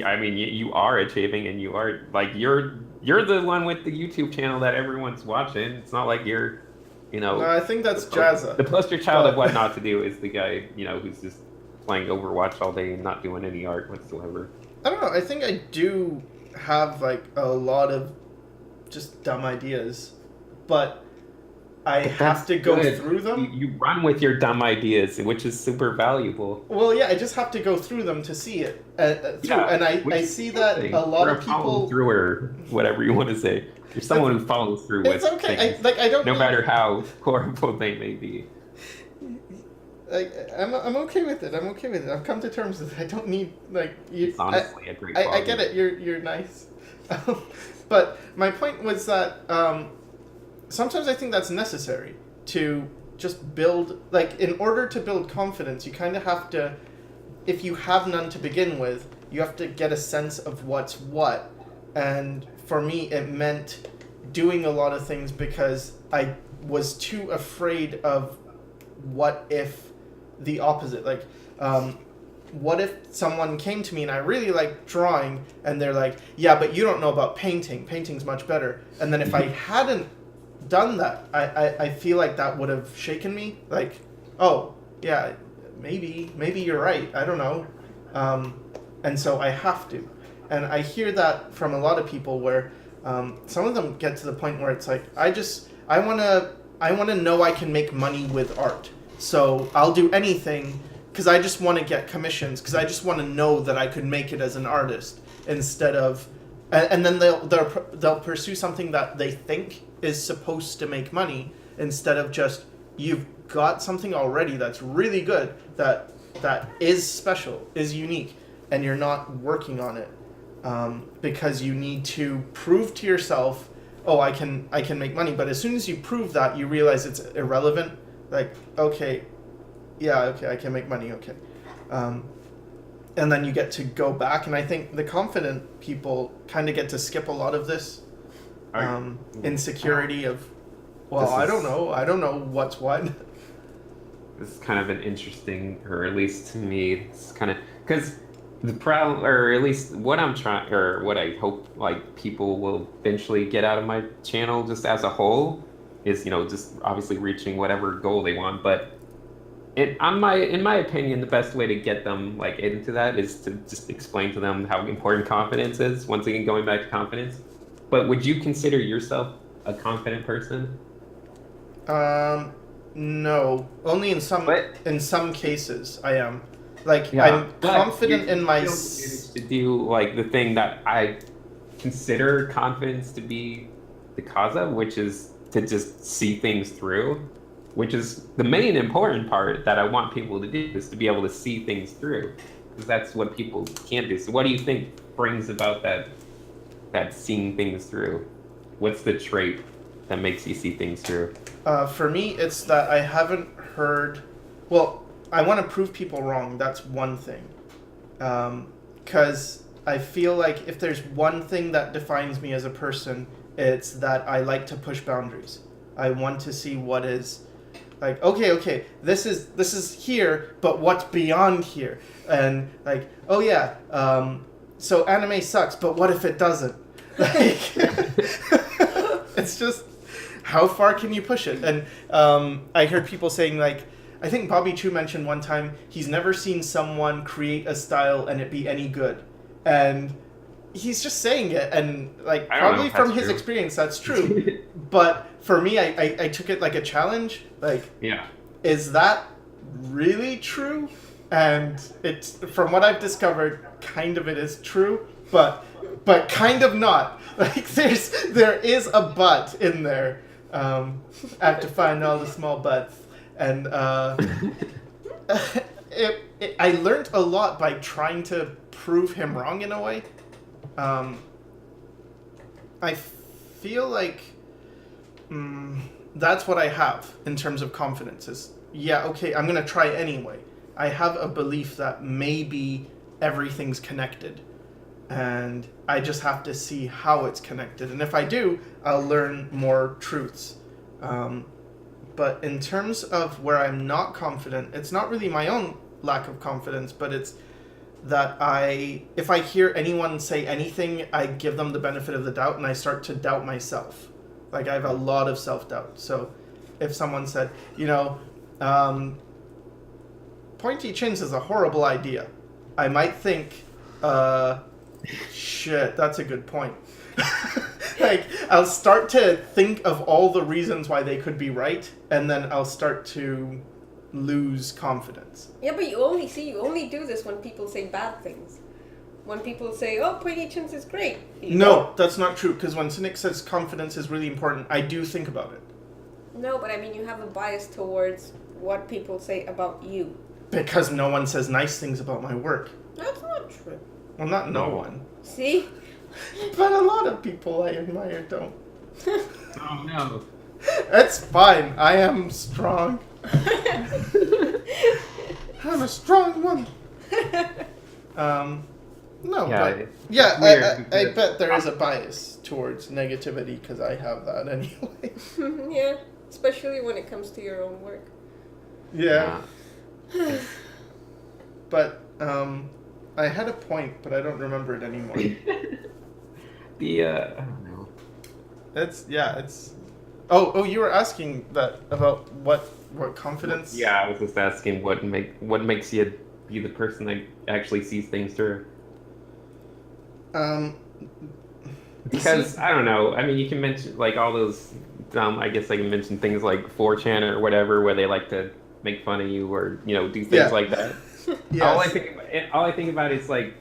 I mean, you are achieving, and you are like you're the one with the YouTube channel that everyone's watching. It's not like you're, No, I think that's Jazza. The poster child of what not to do is the guy, who's just playing Overwatch all day and not doing any art whatsoever. I don't know. I think I do have like a lot of just dumb ideas, but I have to go through them. You run with your dumb ideas, which is super valuable. Well, yeah, I just have to go through them to see it. And I see that a lot of people through, or whatever you want to say. You're someone who follows through with. It's okay. Things, I don't. No matter how horrible they may be. I'm okay with it. I've come to terms with it. I don't need you. It's honestly a great. I get it. You're nice, but my point was that sometimes I think that's necessary to just build. Like, in order to build confidence, you kind of have to. If you have none to begin with, you have to get a sense of what's what. And for me, it meant doing a lot of things because I was too afraid of what if the opposite. Like, what if someone came to me and I really like drawing and they're like, yeah, but you don't know about painting. Painting's much better. And then if I hadn't done that, I feel like that would have shaken me. Like, oh, yeah, maybe you're right. I don't know. and so I have to. And I hear that from a lot of people where some of them get to the point where it's like, I wanna know I can make money with art, so I'll do anything because I just want to get commissions, because I just want to know that I could make it as an artist instead of, and then they'll pursue something that they think is supposed to make money instead of just, you've got something already that's really good, that is special, is unique, and you're not working on it because you need to prove to yourself, oh, I can make money. But as soon as you prove that, you realize it's irrelevant. Like, okay, I can make money, okay. And then you get to go back, and I think the confident people kind of get to skip a lot of this insecurity of, well, I don't know what's what. This is kind of an interesting, or at least to me, it's kind of, because the problem, or at least what I'm trying, or what I hope like people will eventually get out of my channel just as a whole is, just obviously reaching whatever goal they want. But in my opinion, the best way to get them like into that is to just explain to them how important confidence is. Once again, going back to confidence. But would you consider yourself a confident person? No, only in some cases I am. Like, Yeah, I'm but confident in my. To do like the thing that I consider confidence to be the cause of, which is to just see things through, which is the main important part that I want people to do, is to be able to see things through, because that's what people can't do. So what do you think brings about that seeing things through? What's the trait that makes you see things through? For me, it's that I haven't heard. Well, I want to prove people wrong. That's one thing. Because I feel like if there's one thing that defines me as a person, it's that I like to push boundaries. I want to see what is, like, okay, this is here, but what's beyond here? And like, oh yeah, so anime sucks, but what if it doesn't? Like, it's just, how far can you push it? And I heard people saying, like, I think Bobby Chu mentioned one time he's never seen someone create a style and it be any good. And he's just saying it, and like, probably from his experience that's true. But for me, I took it like a challenge. Like, yeah, is that really true? And it's, from what I've discovered, kind of it is true, but kind of not. Like, there is a but in there. I have to find all the small buts. And I learned a lot by trying to prove him wrong in a way. I feel like that's what I have in terms of confidence is, yeah, okay, I'm going to try anyway. I have a belief that maybe everything's connected, and I just have to see how it's connected. And if I do, I'll learn more truths. But in terms of where I'm not confident, it's not really my own lack of confidence, but it's that if I hear anyone say anything, I give them the benefit of the doubt, and I start to doubt myself. Like, I have a lot of self-doubt. So if someone said, pointy chins is a horrible idea, I might think, shit, that's a good point. Like, I'll start to think of all the reasons why they could be right, and then I'll start to lose confidence. Yeah, but you only do this when people say bad things. When people say, oh, pointy chins is great. No, that's not true, because when Cynic says confidence is really important, I do think about it. No, but I mean, you have a bias towards what people say about you. Because no one says nice things about my work. That's not true. Well, not no one. See? But a lot of people I admire don't. Oh, no. It's fine. I am strong. I'm a strong woman. No, Yeah, but yeah, I bet there is a bias towards negativity because I have that anyway. Yeah, especially when it comes to your own work. Yeah. But I had a point, but I don't remember it anymore. I don't know. It's. Oh, you were asking that about what confidence? Yeah, I was just asking what makes you be the person that actually sees things through. Because I don't know. I mean, you can mention like all those. I guess I can mention things like 4chan or whatever, where they like to make fun of you or do things like that. Yes. All I think about is like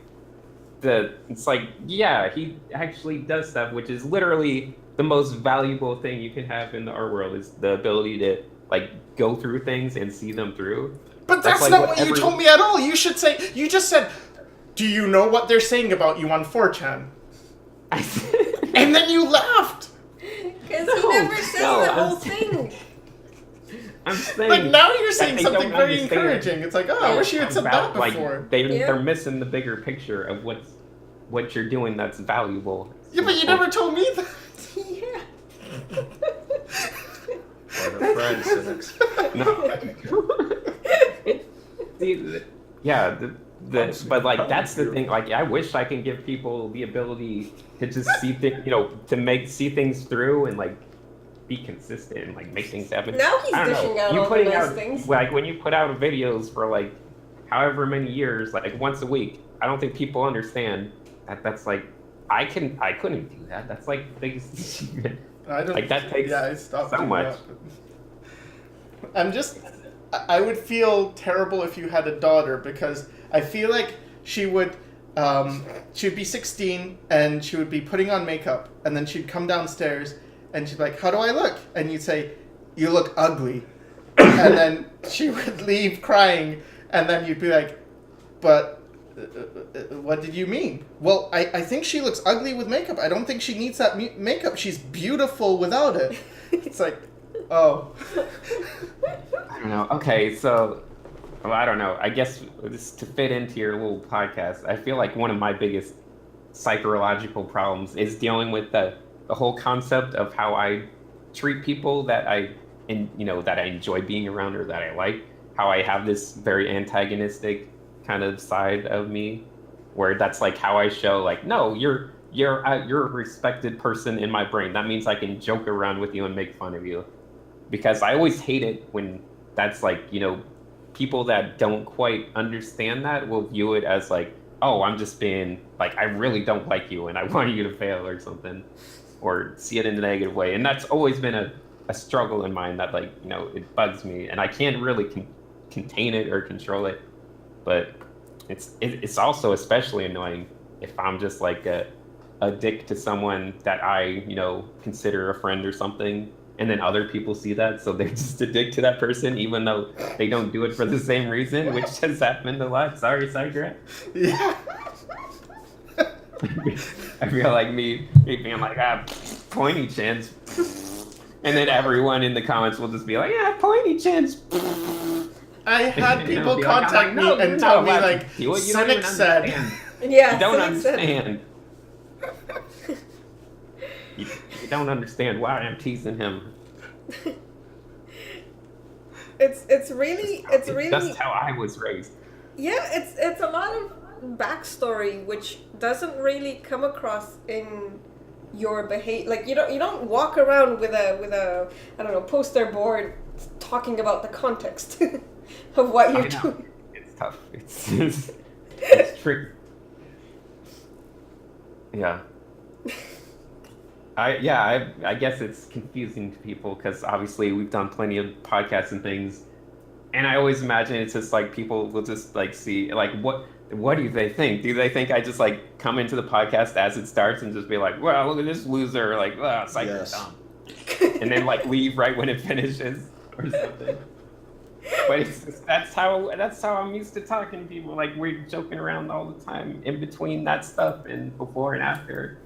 it's like he actually does stuff, which is literally the most valuable thing you can have in the art world is the ability to like go through things and see them through. But that's like not what you told me at all. You just said, do you know what they're saying about you on 4chan? And then you laughed. Because he never says the whole thing. I'm saying, but now you're saying something very understand. encouraging. It's like, I wish you had said that before. Like, they're missing the bigger picture of what you're doing that's valuable. Yeah, but you never told me that. Yeah. What a friend, cynics. But like that's the thing. Like I wish I can give people the ability to just see things, to see things through and like be consistent and like make things happen. Now he's dishing out all the nice things. Like when you put out videos for like however many years, like once a week, I don't think people understand that's like I couldn't do that. That's like the biggest achievement. Like that takes so much. I would feel terrible if you had a daughter because I feel like she would be 16 and she would be putting on makeup and then she'd come downstairs and she'd be like, how do I look? And you'd say, you look ugly. And then she would leave crying and then you'd be like, but what did you mean? Well, I think she looks ugly with makeup. I don't think she needs that makeup. She's beautiful without it. It's like, oh. I don't know. Okay, so I don't know. I guess just to fit into your little podcast, I feel like one of my biggest psychological problems is dealing with the whole concept of how I treat people that I enjoy being around or that I like. How I have this very antagonistic kind of side of me, where that's like how I show like, no, you're a respected person in my brain. That means I can joke around with you and make fun of you, because I always hate it when that's like people that don't quite understand that will view it as like, oh, I'm just being like, I really don't like you and I want you to fail or something, or see it in a negative way. And that's always been a struggle in mine that like it bugs me and I can't really contain it or control it. But it's also especially annoying if I'm just like a dick to someone that I consider a friend or something, and then other people see that, so they're just a dick to that person, even though they don't do it for the same reason, which has happened a lot. Sorry, Sycra. Yeah. I feel like me being like, pointy chins, and then everyone in the comments will just be like, yeah, pointy chins. I had people contact me and tell me like, Cynic said. Yeah, you don't understand. You don't understand why I'm teasing him. It's really that's how I was raised. Yeah, it's a lot of backstory which doesn't really come across in your behavior. Like you don't walk around with a I don't know, poster board talking about the context of what you're doing. It's tough. It's tricky. Yeah. I guess it's confusing to people because obviously we've done plenty of podcasts and things, and I always imagine it's just like people will just like see like what do they think? Do they think I just like come into the podcast as it starts and just be like, well, look at this loser, like, it's like dumb, and then like leave right when it finishes or something. But that's how I'm used to talking to people. Like we're joking around all the time in between that stuff and before and after.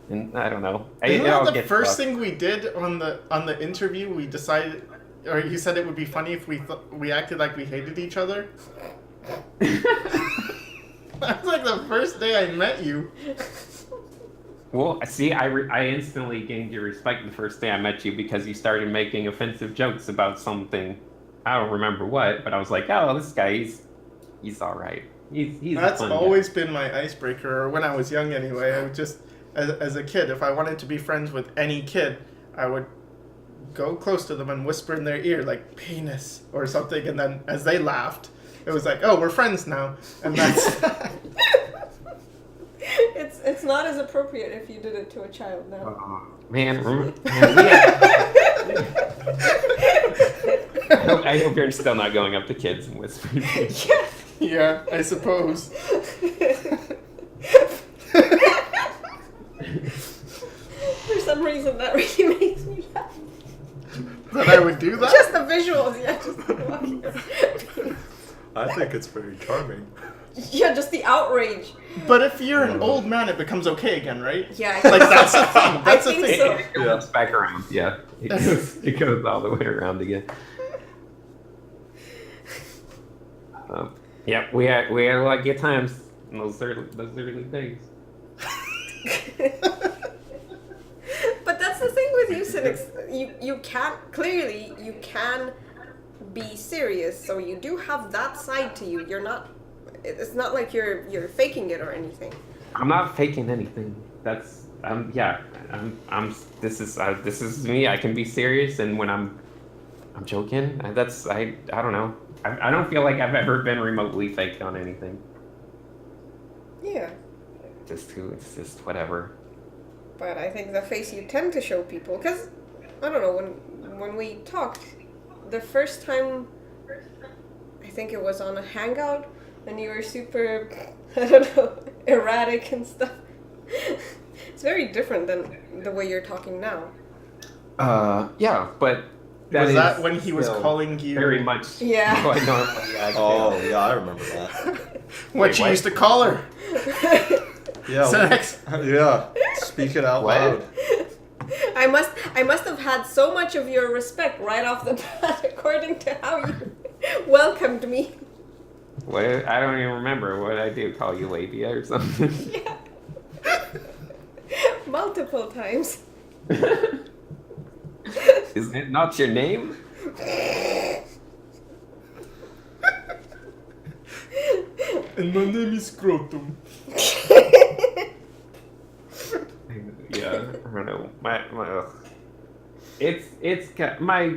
And I don't know. The first thing we did on the interview, we decided, or you said it would be funny if we acted like we hated each other. That was like the first day I met you. Well, see, I instantly gained your respect the first day I met you because you started making offensive jokes about something. I don't remember what, but I was like, oh, this guy, he's all right. He's That's a fun always guy. been my icebreaker, or when I was young anyway. I would just, as a kid, if I wanted to be friends with any kid, I would go close to them and whisper in their ear, like, penis, or something, and then as they laughed, It was like, oh, we're friends now, and that's. It's not as appropriate if you did it to a child now. Man, I hope you're still not going up to kids and whispering. Yeah, I suppose. For some reason, that really makes me laugh. That I would do that? Just the visuals, yeah. Just walking around. I think it's very charming. Yeah, just the outrage. But if you're an old man, it becomes okay again, right? Yeah, Like, that's the thing. That's the think thing. so. It goes back around. Yeah, it goes all the way around again. Yeah, we had a lot of good times in those early days. But that's the thing with you cynics. You can be serious, so you do have that side to you. You're not. It's not like you're faking it or anything. I'm not faking anything. This is me. I can be serious, and when I'm joking. I don't know. I don't feel like I've ever been remotely faked on anything. Yeah. It's just whatever. But I think the face you tend to show people, because I don't know, when we talked the first time, I think it was on a hangout, and you were super, I don't know, erratic and stuff. It's very different than the way you're talking now. Yeah, but Was that when he was calling you? very much? Yeah. How I normally act. Oh, yeah, I remember that. What Wait, you what? used to call her? Yeah. Sex. Yeah. Speak it out What? loud. I must have had so much of your respect right off the bat, according to how you welcomed me. What? I don't even remember what I do. Call you labia or something? Yeah. Multiple times. Is it not your name? And my name is Scrotum. Yeah, I don't know.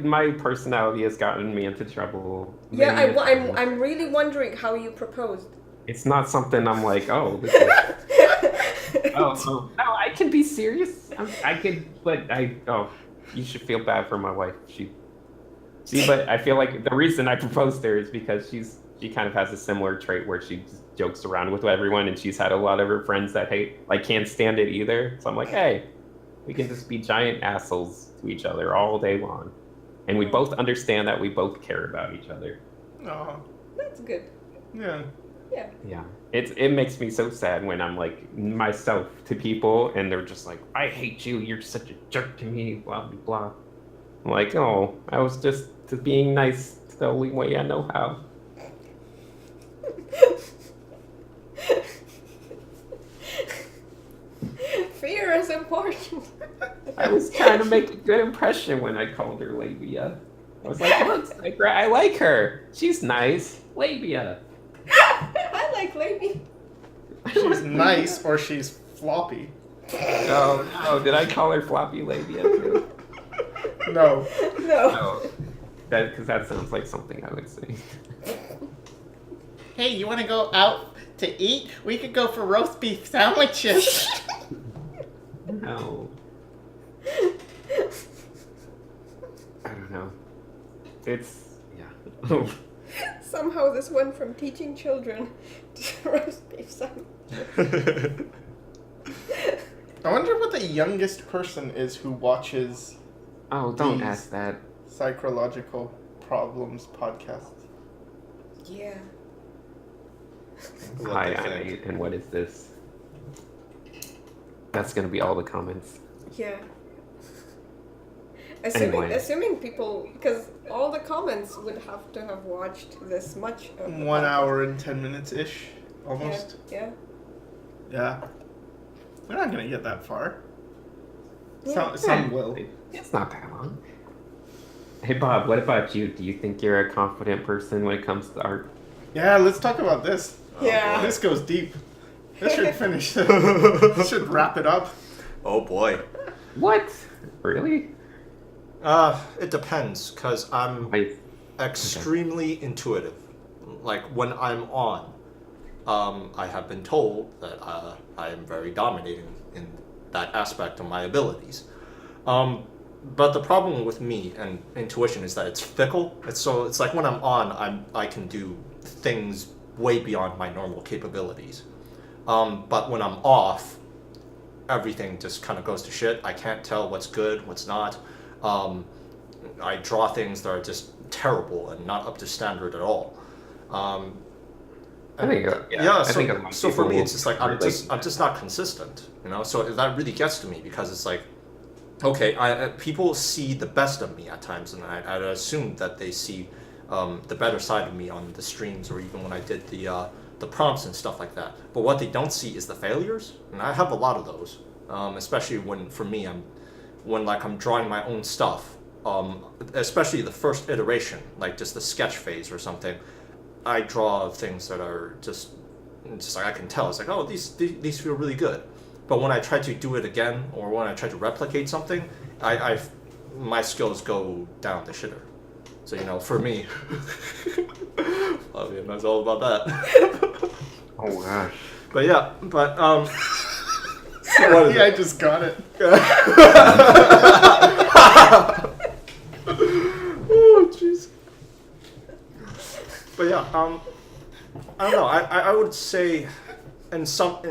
My personality has gotten me into trouble. Yeah, many times. I'm really wondering how you proposed. It's not something I'm like, oh, this is. No, I can be serious. You should feel bad for my wife. But I feel like the reason I proposed to her is because she kind of has a similar trait where she just jokes around with everyone, and she's had a lot of her friends that can't stand it either. So I'm like, hey, we can just be giant assholes to each other all day long, and we both understand that we both care about each other. Oh, That's good. yeah. Yeah. Yeah, it makes me so sad when I'm like myself to people, and they're just like, I hate you. You're such a jerk to me. Blah blah blah. I'm like, oh, I was just being nice the only way I know how. Fear is important. I was trying to make a good impression when I called her labia. I was like, look, Sycra, I like her. She's nice. Labia. I like lady. She's nice or she's floppy. No, did I call her floppy labia too? No. No. No, because that sounds like something I would say. Hey, you want to go out to eat? We could go for roast beef sandwiches. No. I don't know. Yeah. Somehow this went from teaching children to roast beef sandwich. I wonder what the youngest person is who watches Oh, don't These. ask that. Psychological Problems podcast. Yeah. What Hi, they I'm think. 8, and what is this? That's gonna be all the comments. Yeah. Anyway. Assuming people, because all the comments would have to have watched this much of the 1 podcast. hour and 10 minutes ish, almost. Yeah. Yeah. They're not gonna get that far. Yeah. Some will. It's not that long. Hey, Bob, what about you? Do you think you're a confident person when it comes to art? Yeah, let's talk about this. Yeah. This goes deep. This should finish. This should wrap it up. Oh boy. What? Really? It depends, because I'm Wait. extremely intuitive. like when I'm on, I have been told that I am very dominating in that aspect of my abilities. But the problem with me and intuition is that it's fickle. It's like when I'm on, I can do things way beyond my normal capabilities. But when I'm off, everything just kind of goes to shit. I can't tell what's good, what's not. I draw things that are just terrible and not up to standard at all. I think, Yeah, I think a lot of so for me, people it's just like I'm just not consistent, you know. So that really gets to me because it's like, okay, people see the best of me at times, and I'd assume that they see the better side of me on the streams or even when I did the prompts and stuff like that. But what they don't see is the failures, and I have a lot of those, especially when for me when like I'm drawing my own stuff, especially the first iteration, like just the sketch phase or something. I draw things that are just like I can tell. It's like, oh, these feel really good. But when I try to do it again, or when I try to replicate something, my skills go down the shitter. So you know, for me, oh yeah, that's all about that. Oh gosh. But yeah, but What is I just got it. Oh jeez. But yeah, I don't know. I would say, in some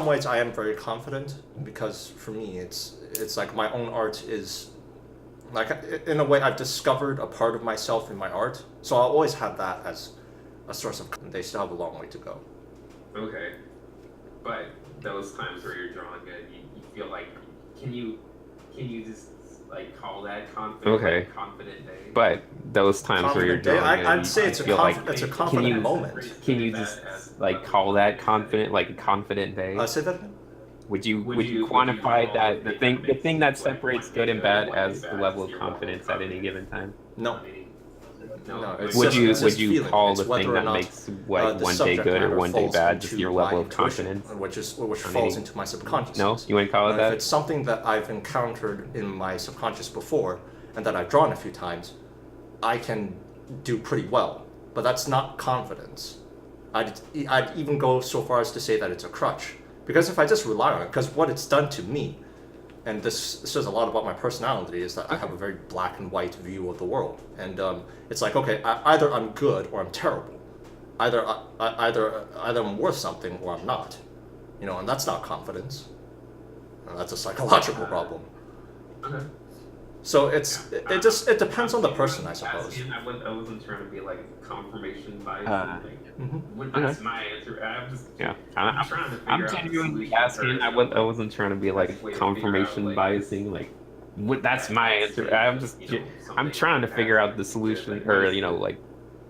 ways, I am very confident because for me, it's like my own art is, like in a way, I've discovered a part of myself in my art. So I'll always have that as a source of. They still have a long way to go. Okay, but those times where you're drawing good, you feel like, can you just like call that confident? Okay. Like, confident day. But those times where you're Confident day, drawing it, I'd say it's a feel like, it's a confident moment. can you just like call that confident, like a confident day? Say that again. Would you quantify that the thing that separates good and bad as the level of confidence at any given time? No. No, it's Would just you feeling. call It's the whether thing or that not, makes the one day subject good or matter one day falls bad just into your level my of intuition, confidence? which falls into my subconscious. No, you wouldn't call it If that. it's something that I've encountered in my subconscious before and that I've drawn a few times, I can do pretty well. But that's not confidence. I'd even go so far as to say that it's a crutch. Because if I just rely on it, because what it's done to me, and this says a lot about my personality, is that I have a very black and white view of the world. And it's like, okay, either I'm good or I'm terrible. Either I'm worth something or I'm not. You know, and that's not confidence. And that's a psychological problem. Okay. So it depends on the person, I suppose. I wasn't trying to be like confirmation bias. Okay. That's my answer. I'm trying to figure I'm out the genuinely solution asking. first. I wasn't trying to be like confirmation biasing. Like, that's my answer. I'm trying to figure out the solution, or you know, like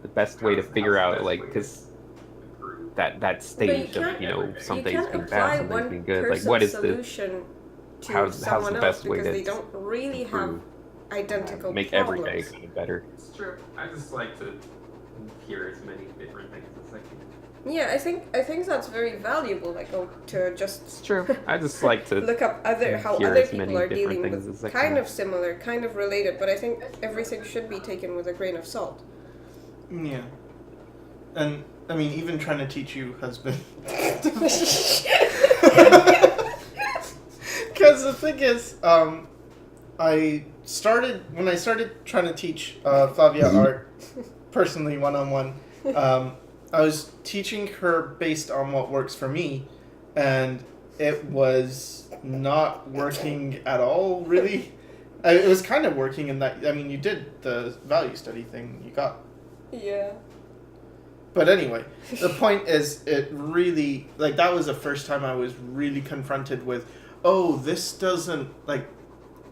the best way to figure out, like, because that stage of, you know, some things being bad, some things being good. Like, what is the solution to how's someone the else, best way because to they don't really have improve, identical make problems. every day kind of better? It's true. I just like to hear as many different things as I can. Yeah, I think that's very valuable. Like, to just It's true. I just like to look up how hear other as many people are different dealing things as I with kind can. of similar, kind of related, but I think everything should be taken with a grain of salt. Yeah. And, I mean, even trying to teach you has been... Because the thing is, when I started trying to teach Flavia art, personally, one-on-one, I was teaching her based on what works for me, and it was not working at all, really. It was kind of working in that, I mean, you did the value study thing, you got. Yeah. But anyway, the point is, it really, like, that was the first time I was really confronted with, oh, this doesn't, like,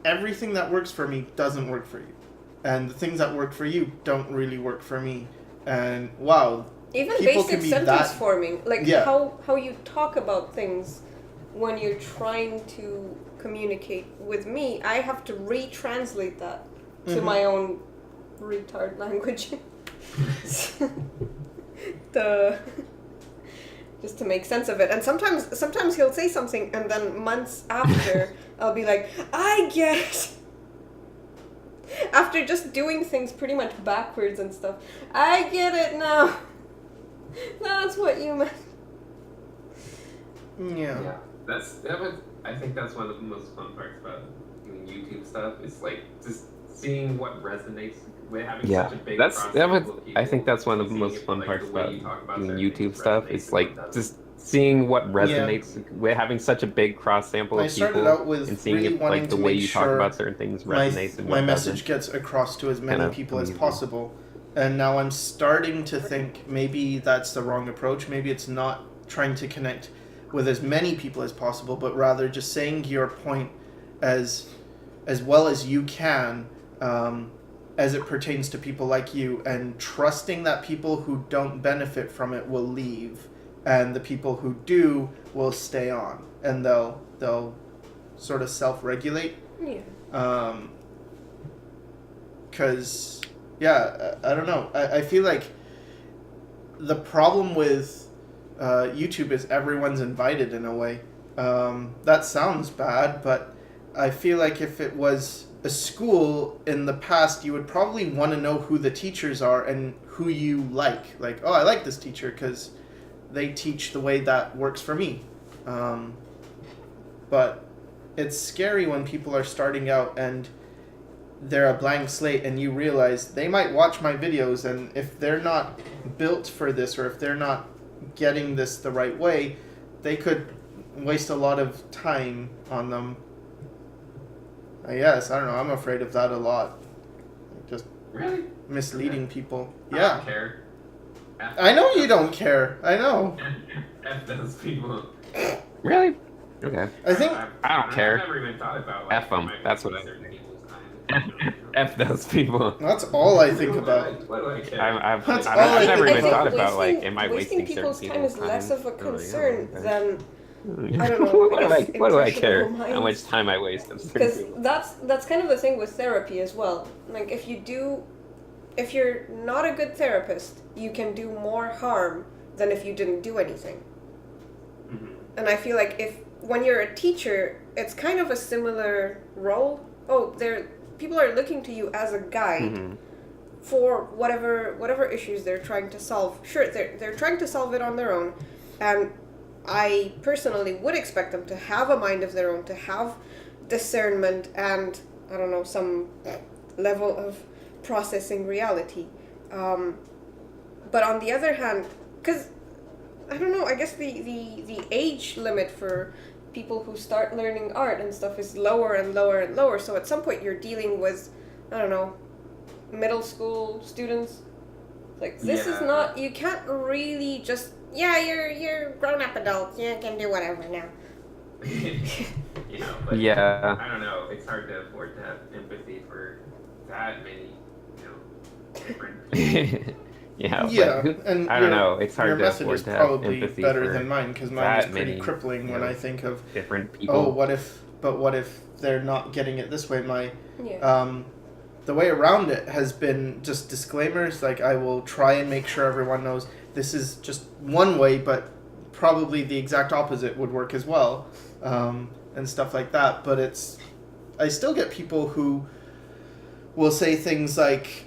everything that works for me doesn't work for you. And the things that work for you don't really work for me. And, wow. Even People basic can be sentence that- forming, like Yeah. how you talk about things when you're trying to communicate with me, I have to retranslate that to my own retard language. Just to make sense of it. And sometimes he'll say something, and then months after I'll be like, I get it. After just doing things pretty much backwards and stuff, I get it now. That's what you meant. Yeah. I think that's one of the most fun parts about doing YouTube stuff. Is like just seeing what resonates with having Yeah, such a big that's cross that would. sample of I think people, that's one of and the seeing most if fun like parts the way about you talk about doing certain YouTube things stuff. resonates It's and what like doesn't. just seeing what Yeah. resonates with having such a big cross sample I of started people out with and seeing really if wanting like the to way make you talk sure about certain things my resonates and my what message doesn't. gets across to as many Kind of people as amusing. possible. And now I'm starting to think maybe that's the wrong approach. Maybe it's not trying to connect with as many people as possible, but rather just saying your point as well as you can, as it pertains to people like you, and trusting that people who don't benefit from it will leave, and the people who do will stay on, and they'll sort of self-regulate. Yeah. Because I don't know. I feel like the problem with YouTube is everyone's invited in a way. That sounds bad, but I feel like if it was a school in the past, you would probably want to know who the teachers are and who you like. Like, oh, I like this teacher because they teach the way that works for me. But it's scary when people are starting out and they're a blank slate and you realize they might watch my videos, and if they're not built for this or if they're not getting this the right way, they could waste a lot of time on them. Yes, I don't know. I'm afraid of that a lot. Just Really? misleading people. I Yeah. don't care. I know you don't care. I know. F those people. Really? Okay. I think I don't care. I've never even thought about like, F 'em. my That's what I certain think. people's time. F those people. that's all I think about. What do I care? That's all I I've never think even about. thought about like, am I wasting wasting certain people's time people's is less of a I'm like, oh, concern okay. than I don't know. What do I care? Impressionable How minds. much time I waste on certain Because people. that's kind of the thing with therapy as well. Like if you're not a good therapist, you can do more harm than if you didn't do anything. Mhm. And I feel like when you're a teacher, it's kind of a similar role. Oh, people are looking to you as a guide Mhm. for whatever issues they're trying to solve. Sure, they're trying to solve it on their own, and I personally would expect them to have a mind of their own, to have discernment and, I don't know, some level of processing reality. But on the other hand, because, I don't know, I guess the age limit for people who start learning art and stuff is lower and lower and lower. So at some point you're dealing with, I don't know, middle school students. Like, this is Yeah. not, you can't really just, you're grown up adults, you can do whatever now. You know, but Yeah. I don't know. It's hard to afford to have empathy for that many, you know, different people. Yeah. Yeah, But and I don't your- know. It's Your hard to message afford is to have probably empathy better for than mine, because mine that is pretty many, crippling you when know, I think of, different people. oh, what if they're not getting it this way? Yeah. The way around it has been just disclaimers. Like, I will try and make sure everyone knows this is just one way, but probably the exact opposite would work as well, and stuff like that. But I still get people who will say things like,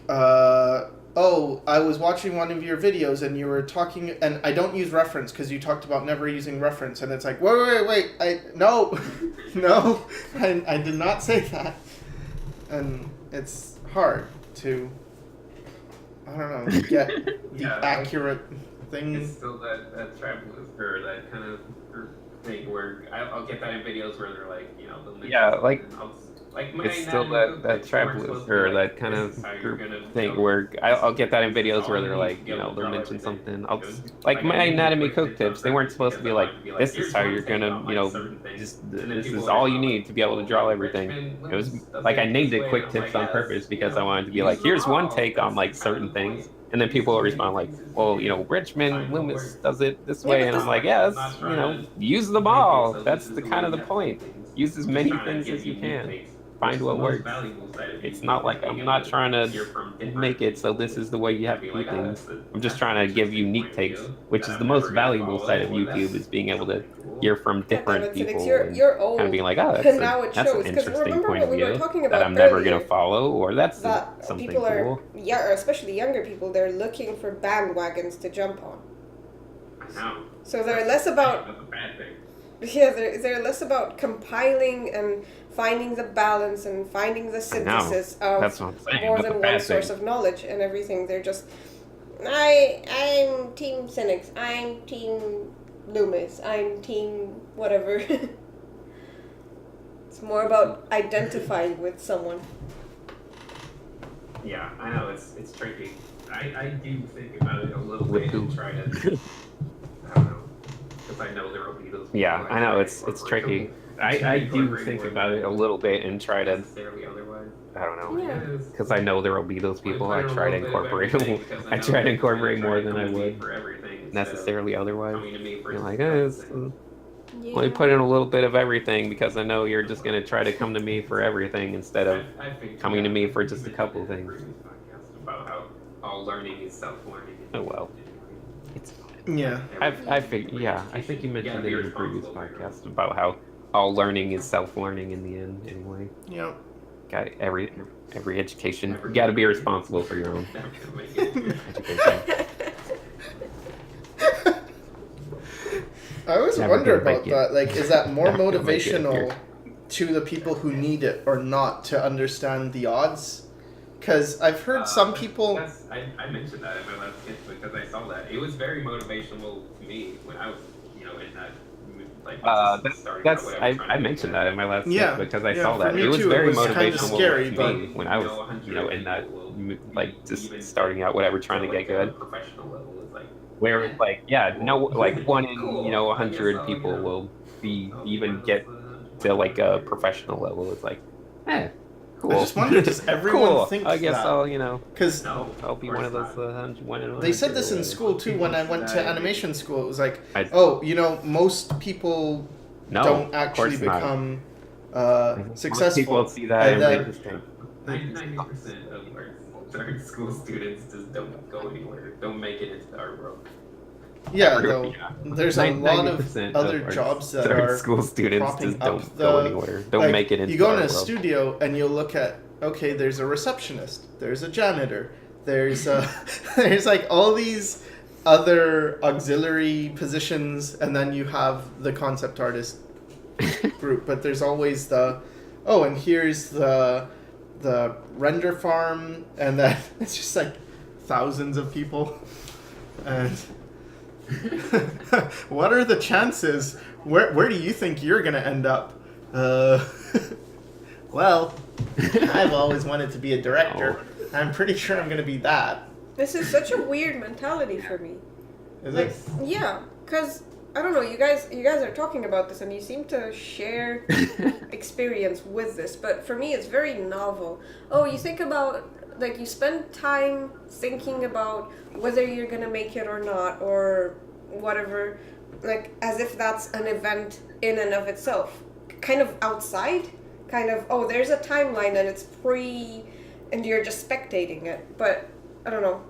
oh, I was watching one of your videos and you were talking, and I don't use reference because you talked about never using reference, and it's like, wait, no, I did not say that. And it's hard to, I don't know, get the Yeah, accurate thing. It's still that travel or that kind of thing where I'll get that in videos where they're like, you know, they'll Yeah, mention like, something, like my It's still anatomy that cookbooks trap weren't loop supposed to be or like, that kind this of is how you're group gonna thing go. where I'll get that in videos All where you they're need like, to be you able know, to they'll draw mention everything. something. It was Like my I need anatomy quick cook tips on tips, they weren't certain supposed to be because I like, wanted to be like, this is here's how one you're take gonna, on, you like, know, certain things. just And then this people is were all like, you oh, need to be able to well, draw like, everything. Richmond It was Loomis does like I it named this it way, quick and I'm tips like, on yeah, purpose that's, because you I know, wanted to be use like, them here's one all. take on That's like kind of certain the things. point. And then Use people as will many respond like, things as you well, can you know, to Richmond find what Loomis works. does it this Yeah, way. but And I'm this, like, I'm yes, not you trying know, to use them make it all. so That's this is the the way kind you of the have to do point. things. Use as I'm just many trying to things give as you unique can. takes, which Find is the what most works. valuable side of It's YouTube, not is like being I'm able not to trying to hear from different make it so people this is the way you have and to be do like, oh, things. I'm just that's trying an to give interesting unique point of takes, view which that is I'm the never most gonna valuable follow, side of well, YouTube, that's is being able to something cool. hear from yeah, different David, Phoenix, people and you're kind of old, being like, oh, and now it that's an shows. Because interesting remember point what of we were view talking that about I'm never gonna earlier, follow, or that's that something people are, cool. yeah, or especially younger people, they're looking for bandwagons to jump on. I know. So they're less about That's a bad thing. they're less about compiling and finding the balance and finding the synthesis That's of what I'm saying. more That's a than bad one source thing. of knowledge and everything. They're just I'm team Cynics, I'm team Loomis, I'm team whatever. It's more about identifying with someone. Yeah, I know it's tricky. I do think about it a little With bit who? and try to. I don't know, because I know there will be those. People Yeah, I know it's tricky. I do incorporate think more about it a little bit and try to. necessarily otherwise. I don't know. Yeah. Because I know there will be those people. I Put in a try to little bit of incorporate. everything because I know try to they're incorporate gonna more try to than I come to me would for everything instead of necessarily otherwise. coming to me for You're just like, one it's, thing. Yeah. let me put in a little bit of everything because I know you're just gonna try to come to me for everything instead of I think, coming to me for you just a mentioned couple in the things. previous podcast about how all learning is self-learning. Oh well. It's Yeah. I think you mentioned it in a previous podcast about how all learning is self-learning in the end anyway. Yeah. Got every education. You got to be responsible for your own education. I always Never wonder gonna make about it. that. Like, is that more Never gonna make it motivational here. to the people who need it or not to understand the odds? Because I've heard some people. I mentioned that in my last sketch because I saw that. It was very motivational to me when I was, in that, like, just starting out whatever, trying I to mentioned do that in my last Yeah. sketch because I Yeah, saw for that. me It was too, it very was kinda motivational scary, to but- me when I was, in that, like, just starting out, whatever, trying to get good. Professional level is like, Where it's like, yeah, no, like one in, Cool. 100 I guess people I'll, will be I'll even one get of those, to like a professional level. It's like, cool. I just wonder, does everyone cool. think I guess that? I'll, Because No, I'll be one of those 1 in 100. they said this or in whatever. school too when I went to animation school. It was like, I- most people No, don't of actually course not. become Most successful. people see that and and they then, just think, 90% of our school students just don't go anywhere. Don't make it into the art world. yeah, Every- though, yeah. there's a lot of 90% other our jobs that our are school students propping just up don't go the- anywhere. Don't like, make it into you go our in a world. studio and you'll look at, okay, there's a receptionist, there's a janitor, there's there's like all these other auxiliary positions, and then you have the concept artist group, but there's always and here's the render farm, and then it's just like thousands of people. And what are the chances? Where do you think you're gonna end up? Well, I've always wanted to be a director. I'm pretty sure I'm gonna be that. This is such a weird mentality for me. Is Like, it? yeah, because I don't know. You guys are talking about this, and you seem to share experience with this. But for me, it's very novel. Oh, you think about like you spend time thinking about whether you're gonna make it or not, or whatever, like as if that's an event in and of itself, kind of outside. Kind of, oh, there's a timeline and it's and you're just spectating it. But I don't know.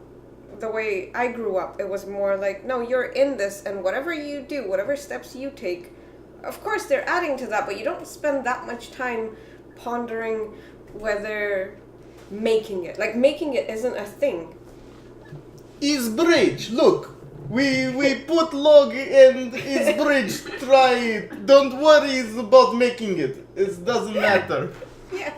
The way I grew up, it was more like, no, you're in this, and whatever you do, whatever steps you take, of course they're adding to that, but you don't spend that much time pondering whether making it isn't a thing. Is bridge? Look, we put log and is bridge. Try it. Don't worry about making it. It doesn't matter. Yeah.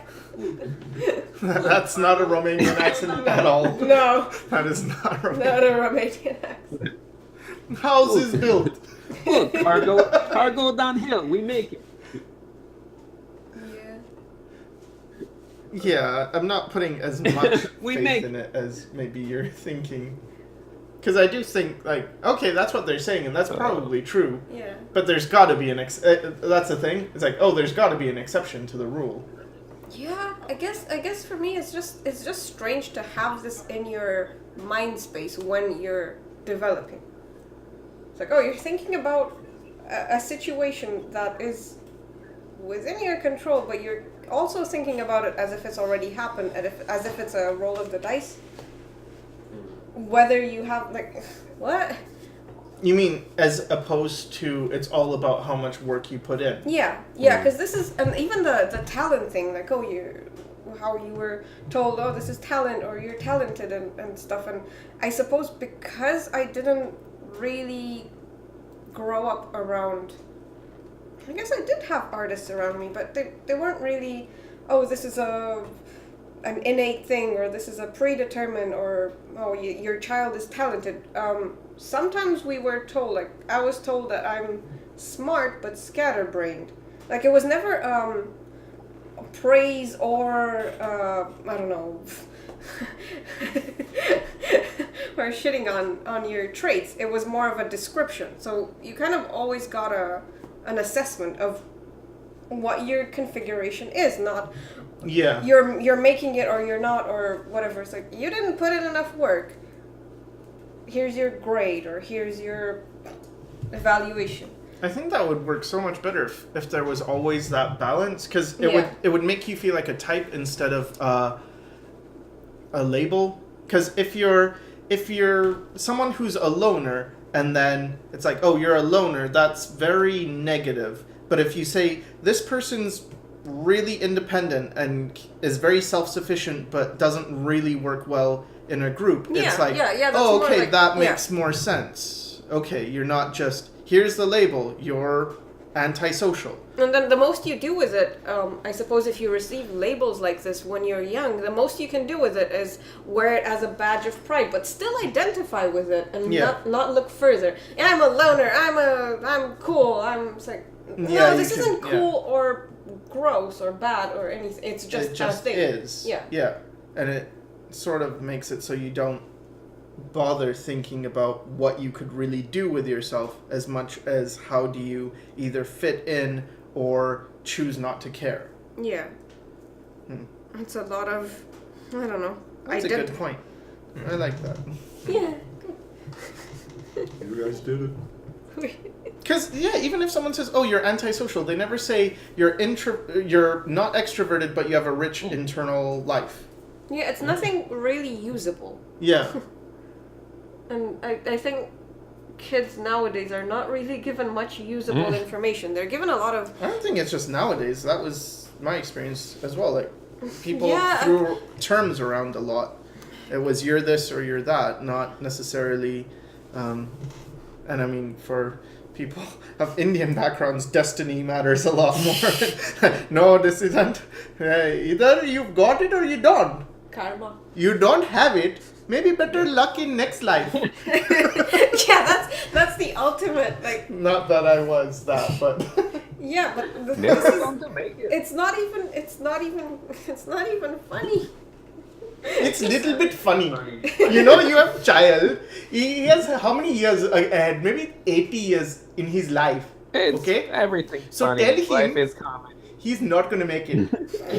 That's not a Romanian accent at all. No, That is not a Romanian. not a Romanian accent. House is built. Look, cargo downhill. We make it. Yeah. Yeah, I'm not putting as much We faith make- in it as maybe you're thinking. Because I do think, like, okay, that's what they're saying, and that's probably true. Yeah. But there's got to be that's the thing. It's like, oh, there's got to be an exception to the rule. Yeah, I guess for me it's just strange to have this in your mind space when you're developing. It's like, oh, you're thinking about a situation that is within your control, but you're also thinking about it as if it's already happened, as if it's a roll of the dice. Whether you have like what? You mean as opposed to it's all about how much work you put in? Yeah, because this is, and even the talent thing, like, oh, how you were told, oh, this is talent, or you're talented, and stuff, and I suppose because I didn't really grow up around. I guess I did have artists around me, but they weren't really. Oh, this is an innate thing, or this is a predetermined, or your child is talented. Sometimes we were told, like I was told that I'm smart but scatterbrained. Like it was never praise or I don't know. or shitting on your traits. It was more of a description. So you kind of always got an assessment of what your configuration is, not you're making it or you're not or whatever. It's like you didn't put in enough work. Here's your grade or here's your evaluation. I think that would work so much better if there was always that balance, because it would make you feel like a type instead of a label. Because if you're someone who's a loner and then it's like, oh, you're a loner, that's very negative. But if you say this person's really independent and is very self-sufficient but doesn't really work well in a group, it's like, oh, okay, like, that makes more sense. Okay, you're not just, here's the label, you're antisocial. And then the most you do with it, I suppose if you receive labels like this when you're young, the most you can do with it is wear it as a badge of pride, but still identify with it and not look further. Yeah, I'm a loner, I'm cool, it's like, no, this isn't cool or gross or bad or anything, it's just it just a thing. Is. Yeah. And it sort of makes it so you don't bother thinking about what you could really do with yourself as much as how do you either fit in or choose not to care. Yeah. It's a lot of, I don't know. That's a good point. I like that. Yeah. You guys did it. Because, even if someone says, oh, you're antisocial, they never say you're not extroverted, but you have a rich internal life. Yeah, it's nothing really usable. Yeah. And I think kids nowadays are not really given much usable information. They're given a lot of... I don't think it's just nowadays. That was my experience as well. Like, people threw terms around a lot. It was you're this or you're that, not necessarily... and I mean, for people of Indian backgrounds, destiny matters a lot more. No, this isn't. Either you've got it or you don't. Karma. You don't have it. Maybe better luck in next life. That's the ultimate, like... Not that I was that, but... Yeah, but this is... It's not even funny. It's a little bit funny. You know, you have a child. He has how many years ahead? Maybe 80 years in his life. It's everything. So funny. tell him Life is comedy. He's not going to make it.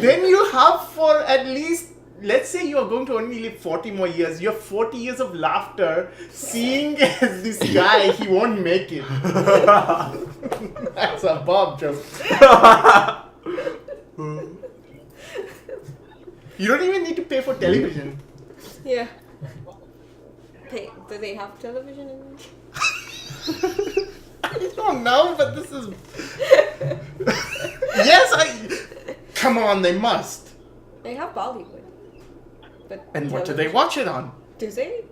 Then you have for at least, let's say you are going to only live 40 more years. You have 40 years of laughter seeing this guy, he won't make it. That's a Bob joke. You don't even need to pay for television. Yeah. Do they have television in I don't know, but this is... Come on, they must. They have Bollywood. But and what do they watch it on? Do they?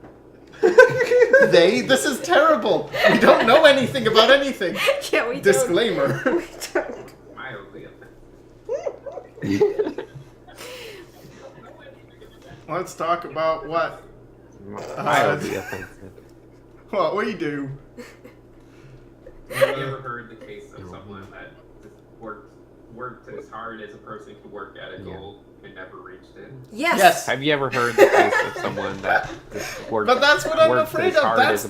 This is terrible. We don't know anything about anything. Yeah, we Disclaimer. don't. We don't. Mildly Let's talk about what? Mildly offensive. What we do. Have you ever heard the case of someone that just worked as hard as a person could work at a goal and never reached it? Yes. Have you ever heard the case of someone that just worked? But that's what I'm afraid of. That was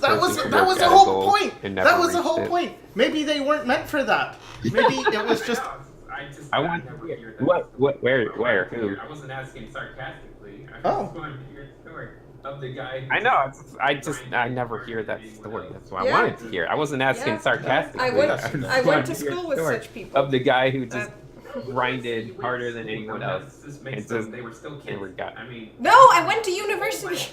the whole point. That was the whole point. Maybe they weren't meant for that. Maybe it was just. I want to hear that. What? Where? Who? I wasn't asking sarcastically. I just wanted to hear the story of the guy. I know. I never hear that story. That's why I wanted to hear. I wasn't asking sarcastically. I went to school with such people. Of the guy who just grinded harder than anyone else. This makes sense. They were still kids. I mean. No, I went to university.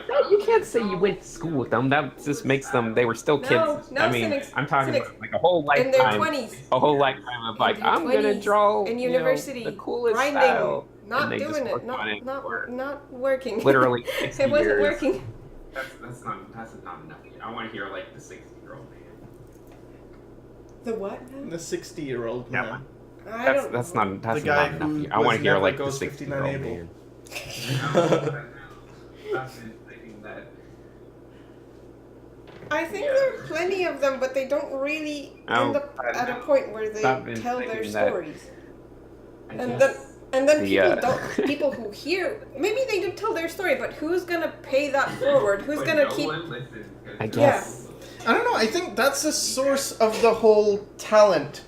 No, you can't say you went to school with them. That just makes them. They were still kids. No, I mean, I'm talking about like a whole lifetime. In their 20s. A whole lifetime of like, I'm gonna draw in university, the coolest grinding, style. not doing it, not working. Literally 60 It wasn't years. working. That's not enough. I want to hear like the 60-year-old man. The what? Man? The 60-year-old Yeah. man. I don't. That's not The guy not who enough. I was want to hear never like the goes 59 60-year-old able. man. I've been thinking that. I think there are plenty of them, but they don't really end up at a point where they I've been tell their thinking that. stories. I And guess- then The, people who hear, maybe they do tell their story, but who's gonna pay that forward? Who's But gonna no keep? one listens 'cause I no guess. one listens. I don't know. I think that's the source of the whole talent.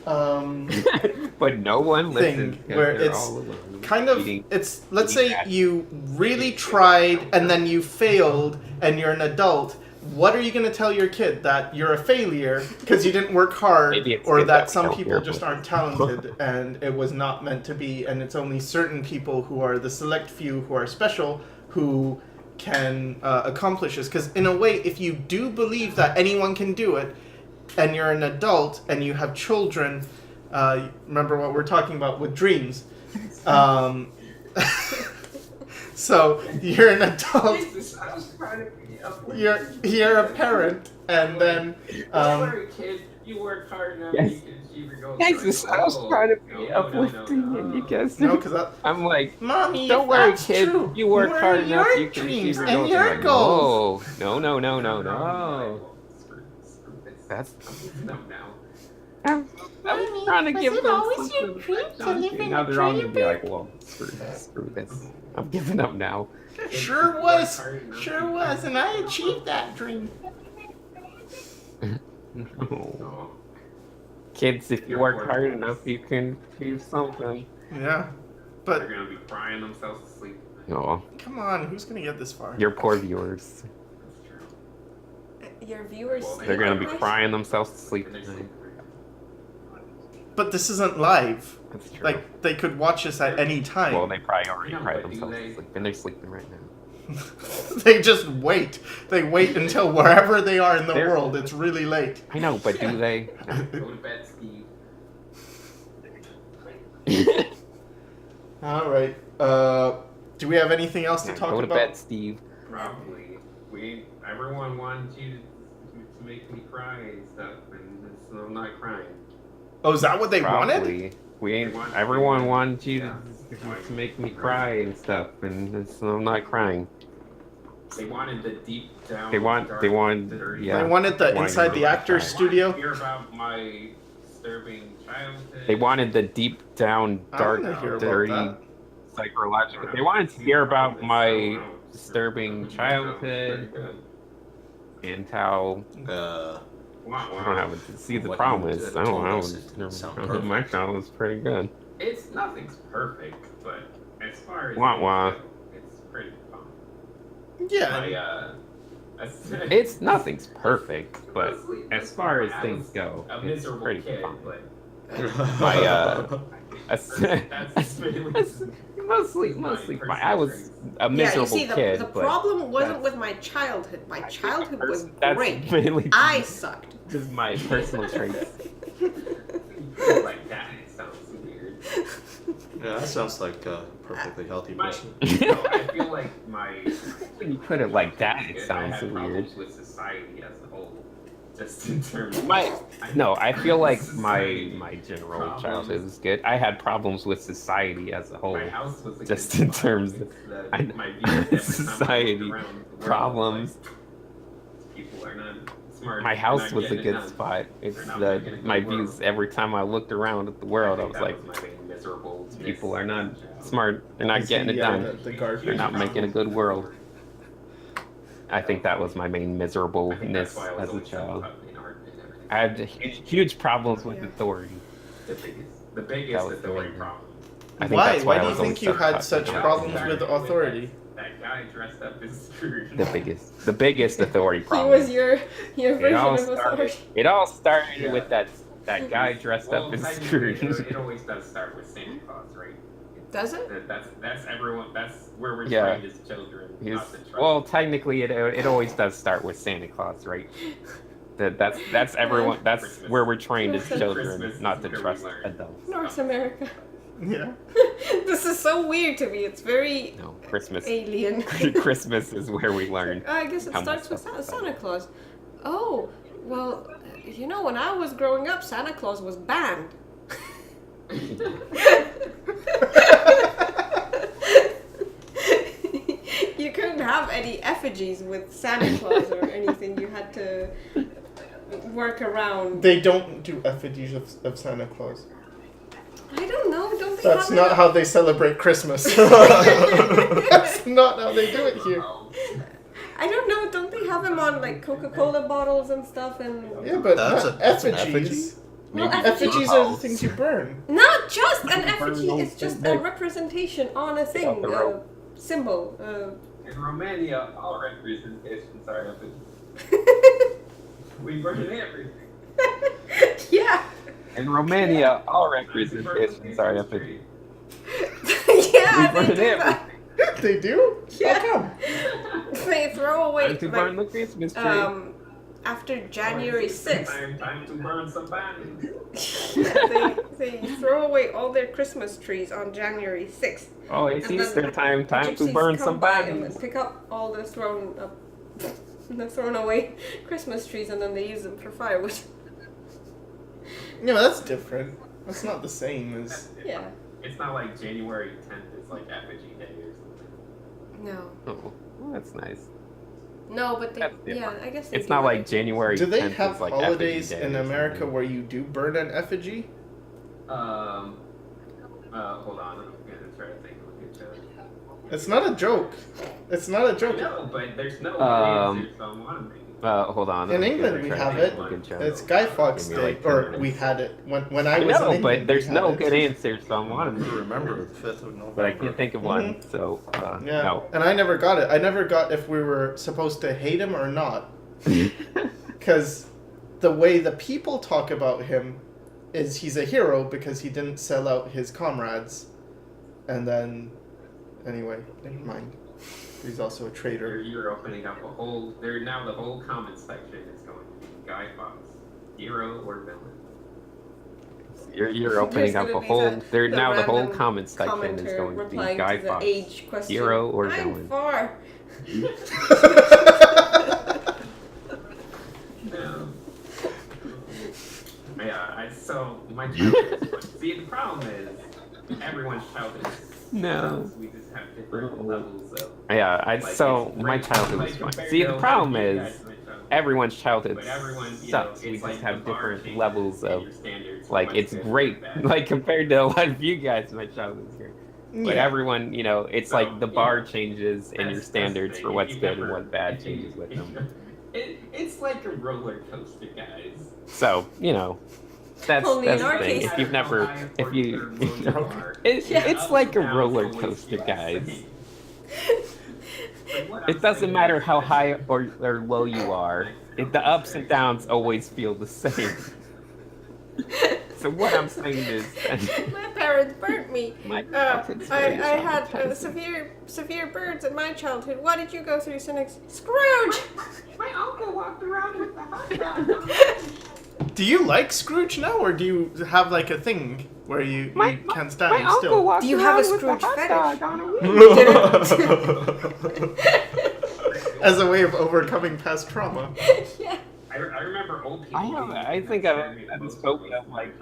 But no one Thing listens. 'cause where they're it's all alone kind of eating- it's let's eating say that. you really tried and then you failed and you're an adult. What are you going to tell your kid? That you're a failure because you didn't work hard, Maybe it's or good that that we some don't people hear just from aren't talented and it was not meant to be, and it's only certain people who are the select few who are special who can accomplish this. Because in a way, if you do believe that anyone can do it, and you're an adult and you have children, remember what we're talking about with dreams. So you're an adult. Jesus, I was trying to be uplifting. You're a parent, and then Don't worry, kid. You work hard enough. Yes. You can achieve your goals. Guys, I was trying to be No, uplifting, and you guys. no, because I'm like, mommy, don't worry, that's kid. true. You work What hard are enough. your You can dreams achieve your and goals. your I'm like, goals. No. Screw this. That's. I'm giving up now. I'm Mommy, trying to was give it them always something your dream latch to on live to. in Now a they're all gonna trailer be park? like, well, screw this. I'm giving up now. Sure was, and I achieved that dream. No. No. Kids, if you work hard enough, you can achieve something. Yeah, They're but gonna be crying themselves to sleep. No, come on, who's gonna get this far? your poor viewers. That's true. Your viewers. Well, They're gonna be sleep. crying themselves to sleep And they're tonight. sleeping. But this isn't live. That's true. Like they could watch us at any time. well, they probably already No, cried but do themselves they- to sleep, and they're sleeping right now. They just wait. They wait until wherever they are in the They're- world, it's really late. I know, but do they? Go to bed, Steve. All right. Do we have anything else to talk Go to about? bed, Steve. Probably. Everyone wanted you to make me cry and stuff, and so I'm not crying. Oh, is that what they wanted? Probably. We ain't. They want- Everyone wanted you Yeah. to make me cry and stuff, and so I'm not crying. They wanted the deep down. They want. dark, They want. dirty- Yeah. They wanted the Why inside you the really actor's try? studio. Hear about my disturbing childhood. They wanted the deep down, I dark, wanna hear about dirty, that. psychological. They wanted to hear about my disturbing childhood and how I don't have it. See, the What problem you is did I don't told know. us it didn't sound My perfect. child was pretty good. It's nothing's perfect, but as far as Wah, things wah. go, it's pretty fun. Yeah. It's nothing's perfect, but as far as things go, a it's miserable pretty kid, fun. but That's mostly fine. I was a Yeah, miserable you see, the kid, but problem wasn't that's- with my childhood. My childhood was that's great. mainly I sucked. just my personal traits. like that. It sounds weird. Yeah, that sounds like a perfectly healthy My, person. no, I feel like my. When you put it like that, it I sounds had weird. problems with society as a whole, just in terms. Of, No, I feel like Society my general problems. childhood was good. I had problems with society as a whole. My house was a Just good in spot. terms It's of- the- I know. my views every time I looked Society around the world, problems. like, people are not smart. My they're house not was a getting it good done. spot. It's They're not the making a good my world. views every time I looked around at the world. I think was that like, was my main miserable people are not smart. They're not getting it Yeah, done. the garbage. They're not making a good world. I think that was my main I think miserableness that's why I was as a always so child. up in art and everything. I had huge problems with Yeah. authority. The That biggest was the authority main- problem. I think Why? that's Why I do you was think always you so had cut such down. problems with authority? That guy dressed up as Scrooge. The biggest authority He problem. was your It version all of started. authority. It all started Yeah. with that guy dressed Well, up as technically, Scrooge. it always does start with Santa Claus, right? Does it? That's everyone. That's where we're Yeah. trained as children. He's, Not to trust. well, technically, it always does start with Santa Claus, right? That's everyone. That's Christmas. where we're trained as children, Christmas not is to where we trust learn. adults. North America. Yeah. This is so weird to me. It's very No, Christmas. alien. Christmas is where we learn. I guess it how starts much with stuff Santa Claus. Oh, well, you know, when I was growing up, Santa Claus was banned. You couldn't have any effigies with Santa Claus or anything. You had to work around. They don't do effigies of Santa Claus. I don't know. Don't they That's have not it? how they celebrate Christmas. That's not how they do it here. I don't know. Don't they have them on like Coca-Cola bottles and stuff? And Yeah, but That's not that's an effigies. well, Maybe Effigies are the things you burn. not just an Burn effigy. those It's just things. a representation on a off thing, the a rope. symbol. In Romania, all representations are effigies. We burn everything. Yeah. In Romania, all representations are effigy. Yeah, We they burn do that. everything. They do? Yeah. How come? They throw away Time to burn the Christmas tree. after January 6th. Time to burn some banners. they throw away all their Christmas trees on January 6th. Oh, it's and then Easter time. Time to gypsies burn come some by and bodies. pick up all the thrown away Christmas trees, and then they use them for firewood. No, that's different. That's not the same as. Yeah. It's not like January 10th is like effigy day or something. No. Oh, well, that's nice. No, but they. That's Yeah, different. I guess. They It's do not it. like January 10th Do they have is like holidays effigy day in or America something. where you do burn an effigy? Hold on, I'm gonna try to think of a good joke. It's not a joke. It's not a joke. No, but there's no Um, answer, so I'm wondering. Hold on. In I'm England, gonna we try to have think it. of a good joke. It's Guy Fawkes Give me, Day, like, 10 or minutes. we had it when I I was in know, England. but there's we no had good it. answer, so I'm I wondering. remember the 5th of November. But I can't think of one, so Yeah, no. and I never got it. I never got if we were supposed to hate him or not, because the way the people talk about him is he's a hero because he didn't sell out his comrades, and then anyway, never mind. He's also a traitor. You're opening up a whole. Now the whole comment section is going to be Guy Fawkes, hero or villain. You're opening up gonna a be whole. the Now the whole random comment section is commenter going to be replying Guy to the Fawkes, age question. hero or I'm villain. far. So my childhood is fun. See, the problem is everyone's childhood is No. we just have different levels of. Yeah, Like, so it's my great, childhood like, was fun. compared See, to, the like, problem you is guys' childhood. everyone's childhood But everyone, you sucks. know, We it's just like have the bar different changes levels and of your standards are like much it's different great. than- Like compared to a lot of you guys, my childhood was great. But Yeah. everyone, you know, it's So, like the bar yeah. changes and your That's the standards thing. for If what's you good and never- what's bad if you- changes with them. It's like a roller coaster, guys. So you know, that's Only that's in the our thing. case. If you've never, if you, Yeah. it's like a roller coaster, guys. It doesn't matter how high or low you are. The ups and downs always feel the same. So what I'm saying is, My parents burnt me. my I childhood's very had traumatizing. severe burns in my childhood. What did you go through, Cynics? Scrooge! My uncle walked around with the hot dog. Do you like Scrooge now, or do you have like a thing where you can't stand My uncle still? walked Do you have a around with Scrooge hot fetish? dog on a wheel. As a way of overcoming past trauma. Yeah. I remember old people. I think I've spoken of like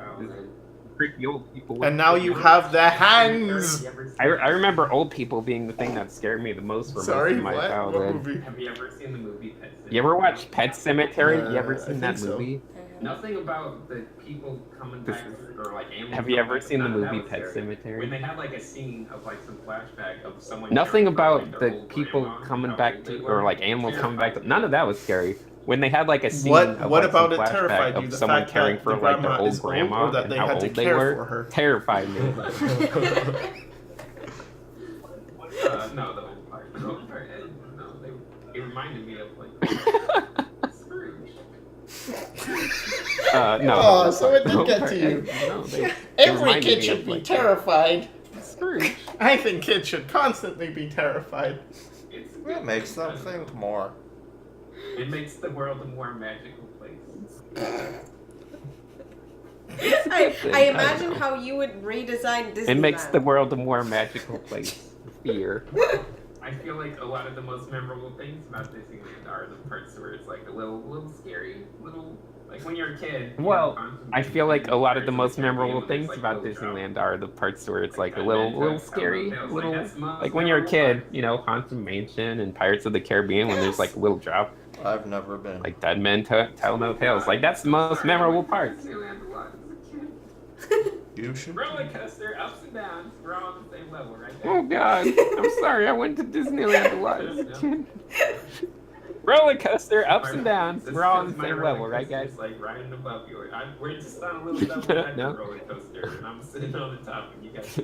creepy old people. And now you have the hands. I remember old people being the thing that scared me the most for Sorry, most of my what? What childhood. movie? Have you ever seen the movie Pet Sematary? You ever watch Pet Cemetery? You ever I seen that think so. movie? Nothing about the people coming back or like animals. Have you ever coming seen the back, that movie was Pet scary. Cemetery? When they had like a scene of like some flashback of someone. Nothing caring for, about like, the their old people grandma, coming how back old to, they or were. like animals coming back to. None of that was scary. When they had like a scene What of what like, about some it flashback terrified you? of The someone fact caring that for the like their grandma old is old, grandma or that and they how had to old they care were for her? terrified me. No, the old part. The old part. No, it reminded me of like Scrooge. No. Oh, so it did get to you. No, it Every reminded kid me should of, be like, terrified. Scrooge. I think kids should constantly be terrified. It's It makes them think more. It makes the world a more magical place. I imagine how you would redesign Disneyland. It makes the world a more magical place. Fear. I feel like a lot of the most memorable things about Disneyland are the parts where it's like a little scary, like when you're a kid. Well, I feel like a lot of the most memorable things about Disneyland are the parts where it's like a little scary, like when you're a kid, Haunted Mansion and Pirates of the Caribbean when there's like a little drop, I've never been. like Dead Men Tell No Tales. Like that's the most memorable parts. You should. Roller coaster, ups and downs, we're all on the same level, right there. Oh God, I'm sorry, I went to Disneyland a lot as a kid. Roller coaster, ups and downs, we're all on the same level, right, guys? It's like riding above you. We're just on a little double No. roller coaster, and I'm sitting on the top, and you guys.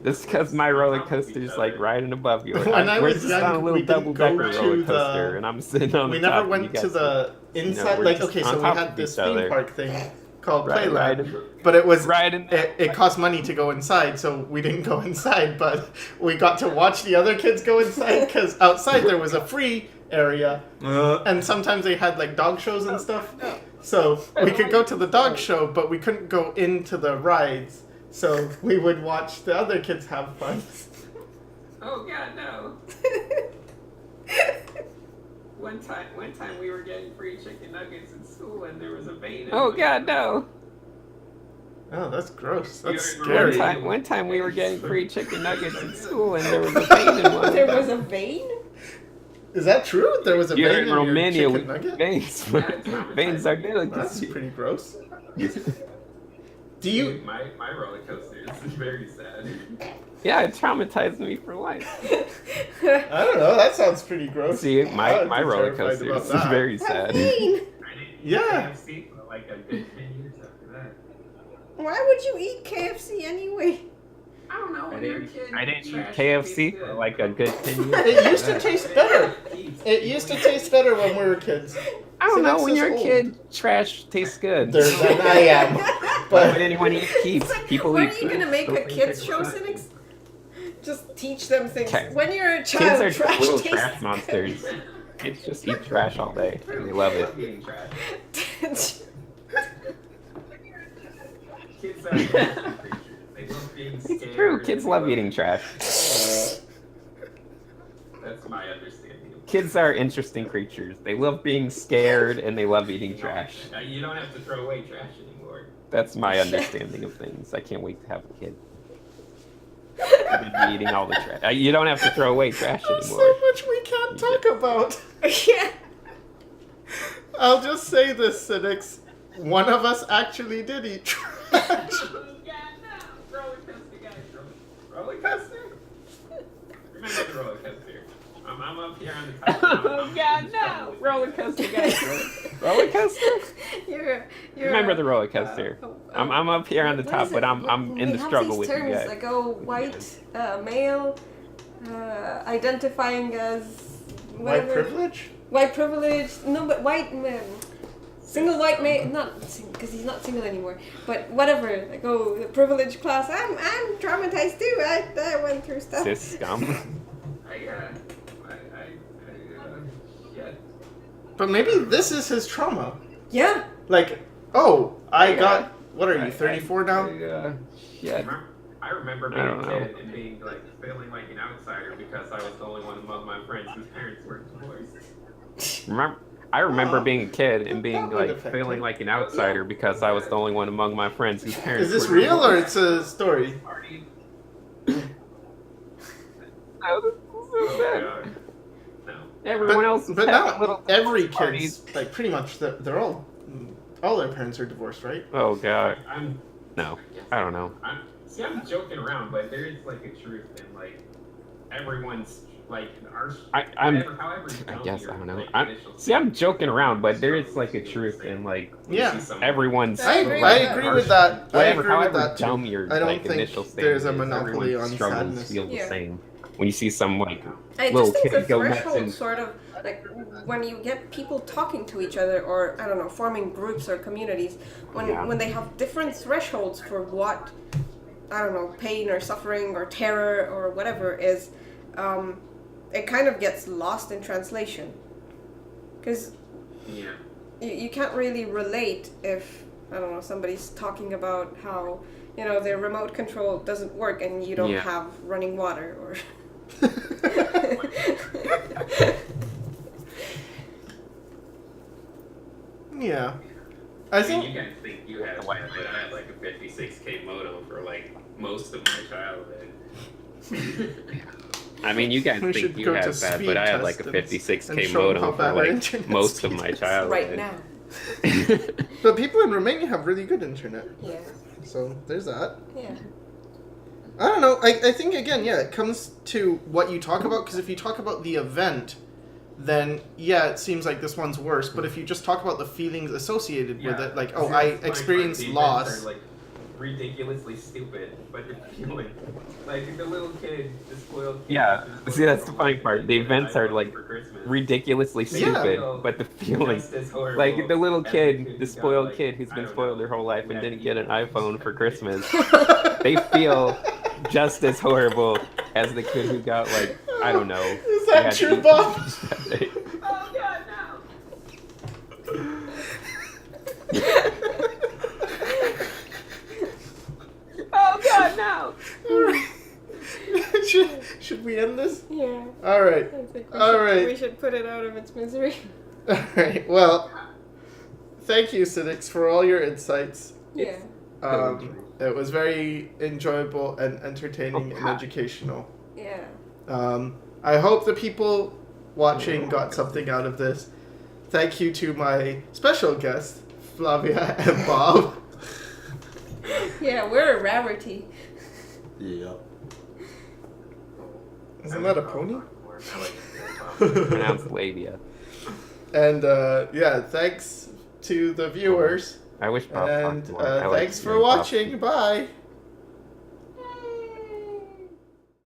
This is because my roller coaster is like riding above you. When I We're was just young, on a we little didn't double-decker go to roller coaster, and I'm sitting on We the top. never and went you to guys the inside. we're Like, just okay, on so we top had of this each other. theme park thing called Right, Playland, but it was riding. it cost money to go inside, so we didn't go inside. But we got to watch the other kids go inside because outside there was a free area, and sometimes they had like dog shows and stuff. So we could go to the dog show, but we couldn't go into the rides. So we would watch the other kids have fun. Oh God, no! One time we were getting free chicken nuggets in school, and there was a vein. Oh God, no! Oh, that's gross. That's One scary. One time we were getting free chicken nuggets in school, and there was a vein in one. There was a vein? Is that true? There was a You're vein in in Romania your with chicken nugget? veins. Veins are That's delicacy. pretty gross. Do you? My roller coaster is very sad. Yeah, it traumatized me for life. I don't know. That sounds pretty gross. See, I my would be roller terrified coaster about is that. very A sad. vein? I didn't eat Yeah. KFC for like a good 10 years after that. Why would you eat KFC anyway? I don't know. When you're a kid, I didn't eat trash KFC tastes for good. like a good 10 years. It used to taste better. It used to taste better when we were kids. I don't See, know, that's when just you're a old. kid, trash tastes good. There's an I am. Why But would anyone eat keeps? People When eat are you gonna food. make a Don't kids think show, about it. Cynics? Just teach them things. Okay. When you're a Kids child, are trash little tastes trash monsters. Kids just eat trash all day, and they love it. Eating trash. Good. Kids are interesting creatures. They love being scared. It's true, kids love eating trash. That's my understanding of Kids are interesting creatures. They love being scared, and they love eating trash. You don't have to throw away trash anymore. That's my understanding of things. I can't wait to have a kid. I've been eating all the trash. You don't have to throw away trash there's anymore. so much we can't talk about. Yeah. I'll just say this, Cynics. One of us actually did eat trash. Roller coaster, guys. Roller coaster? Remember the roller coaster. I'm up here on the top. Oh God, no! Roller coaster, guys. Roller coaster? You're Remember the roller coaster. I'm up here on the what top, is but it? I'm We in the have struggle these with you terms, guys. Like, white male, identifying as White whatever. privilege? White privilege. No, but white man. Single white man, not because he's not single anymore. But whatever. Like, the privileged class. I'm traumatized too. I went through stuff. Cis scum. Yeah. But maybe this is his trauma. Yeah. Like, oh, I got. What are you, 34 now? Shit. I remember I being don't a know. kid and being like feeling like an outsider because I was the only one among my friends whose parents were divorced. I remember being a kid and being That would like affect feeling it. like an outsider because I was the only one among my friends whose parents Is this were real or divorced. it's a story? Party. Oh, this is so Oh, sad. God. No. Everyone else is But having not little every parties. kid's, like, pretty much, they're all their parents are divorced, right? Oh God, I'm no, I don't know. I'm joking around, but there is like a truth in like everyone's like our. However I dumb guess your, I don't know. like, I'm initial joking around, but there is like a truth in like when you Yeah. see someone- everyone's. I agree I with agree with that. I Whatever, agree with however that dumb too. your I don't like think initial stand there's a is, monopoly everyone's on struggles sadness. feel the Yeah. same. When you see some like I little just think the kid go nuts threshold and sort of like when you get people talking to each other, or I don't know, forming groups or communities, when they have different thresholds for what, I don't know, pain or suffering or terror or whatever is, it kind of gets lost in translation, because Yeah. you can't really relate if I don't know, somebody's talking about how, you know, their remote control doesn't work and you don't Yeah. have running water or Yeah. I think you guys think you had one, but I had like a 56K modem for like most of my childhood. I mean, you guys We think should you go had to bad, speed but I had like test a and 56K show 'em how modem for bad our like internet most of speed my is. childhood. right now. But people in Romania have really good internet. Yeah. So there's that. Yeah. I don't know. I think, again, yeah, it comes to what you talk about. Because if you talk about the event, then, yeah, it seems like this one's worse. But if you just talk about the feelings associated with it, like, oh, I experienced loss. Like ridiculously stupid, but the feeling, like the little kid, the spoiled kid. Yeah, see, that's the funny part. The events are like ridiculously Yeah. stupid, but the feeling, like the little kid, the spoiled kid who's been spoiled their whole life and didn't get an iPhone for Christmas, they feel just as horrible as the kid who got, like, I don't know. Is they that had to true, eat Bob? that day. Oh God, no! Oh God, no! Should we end this? Yeah. All right. I think All right. we should put it out of its misery. All right. Well, thank you, Cynics, for all your insights. Yeah. It was very enjoyable and entertaining and educational. Yeah. I hope the people watching got something out of this. Thank you to my special guests, Flavia and Bob. Yeah, we're a rarity. Yeah. Isn't that a pony? Pronounced labia. And yeah, thanks to the viewers. I wish Bob And talked more. I like thanks for hearing Bob watching. speak. Bye.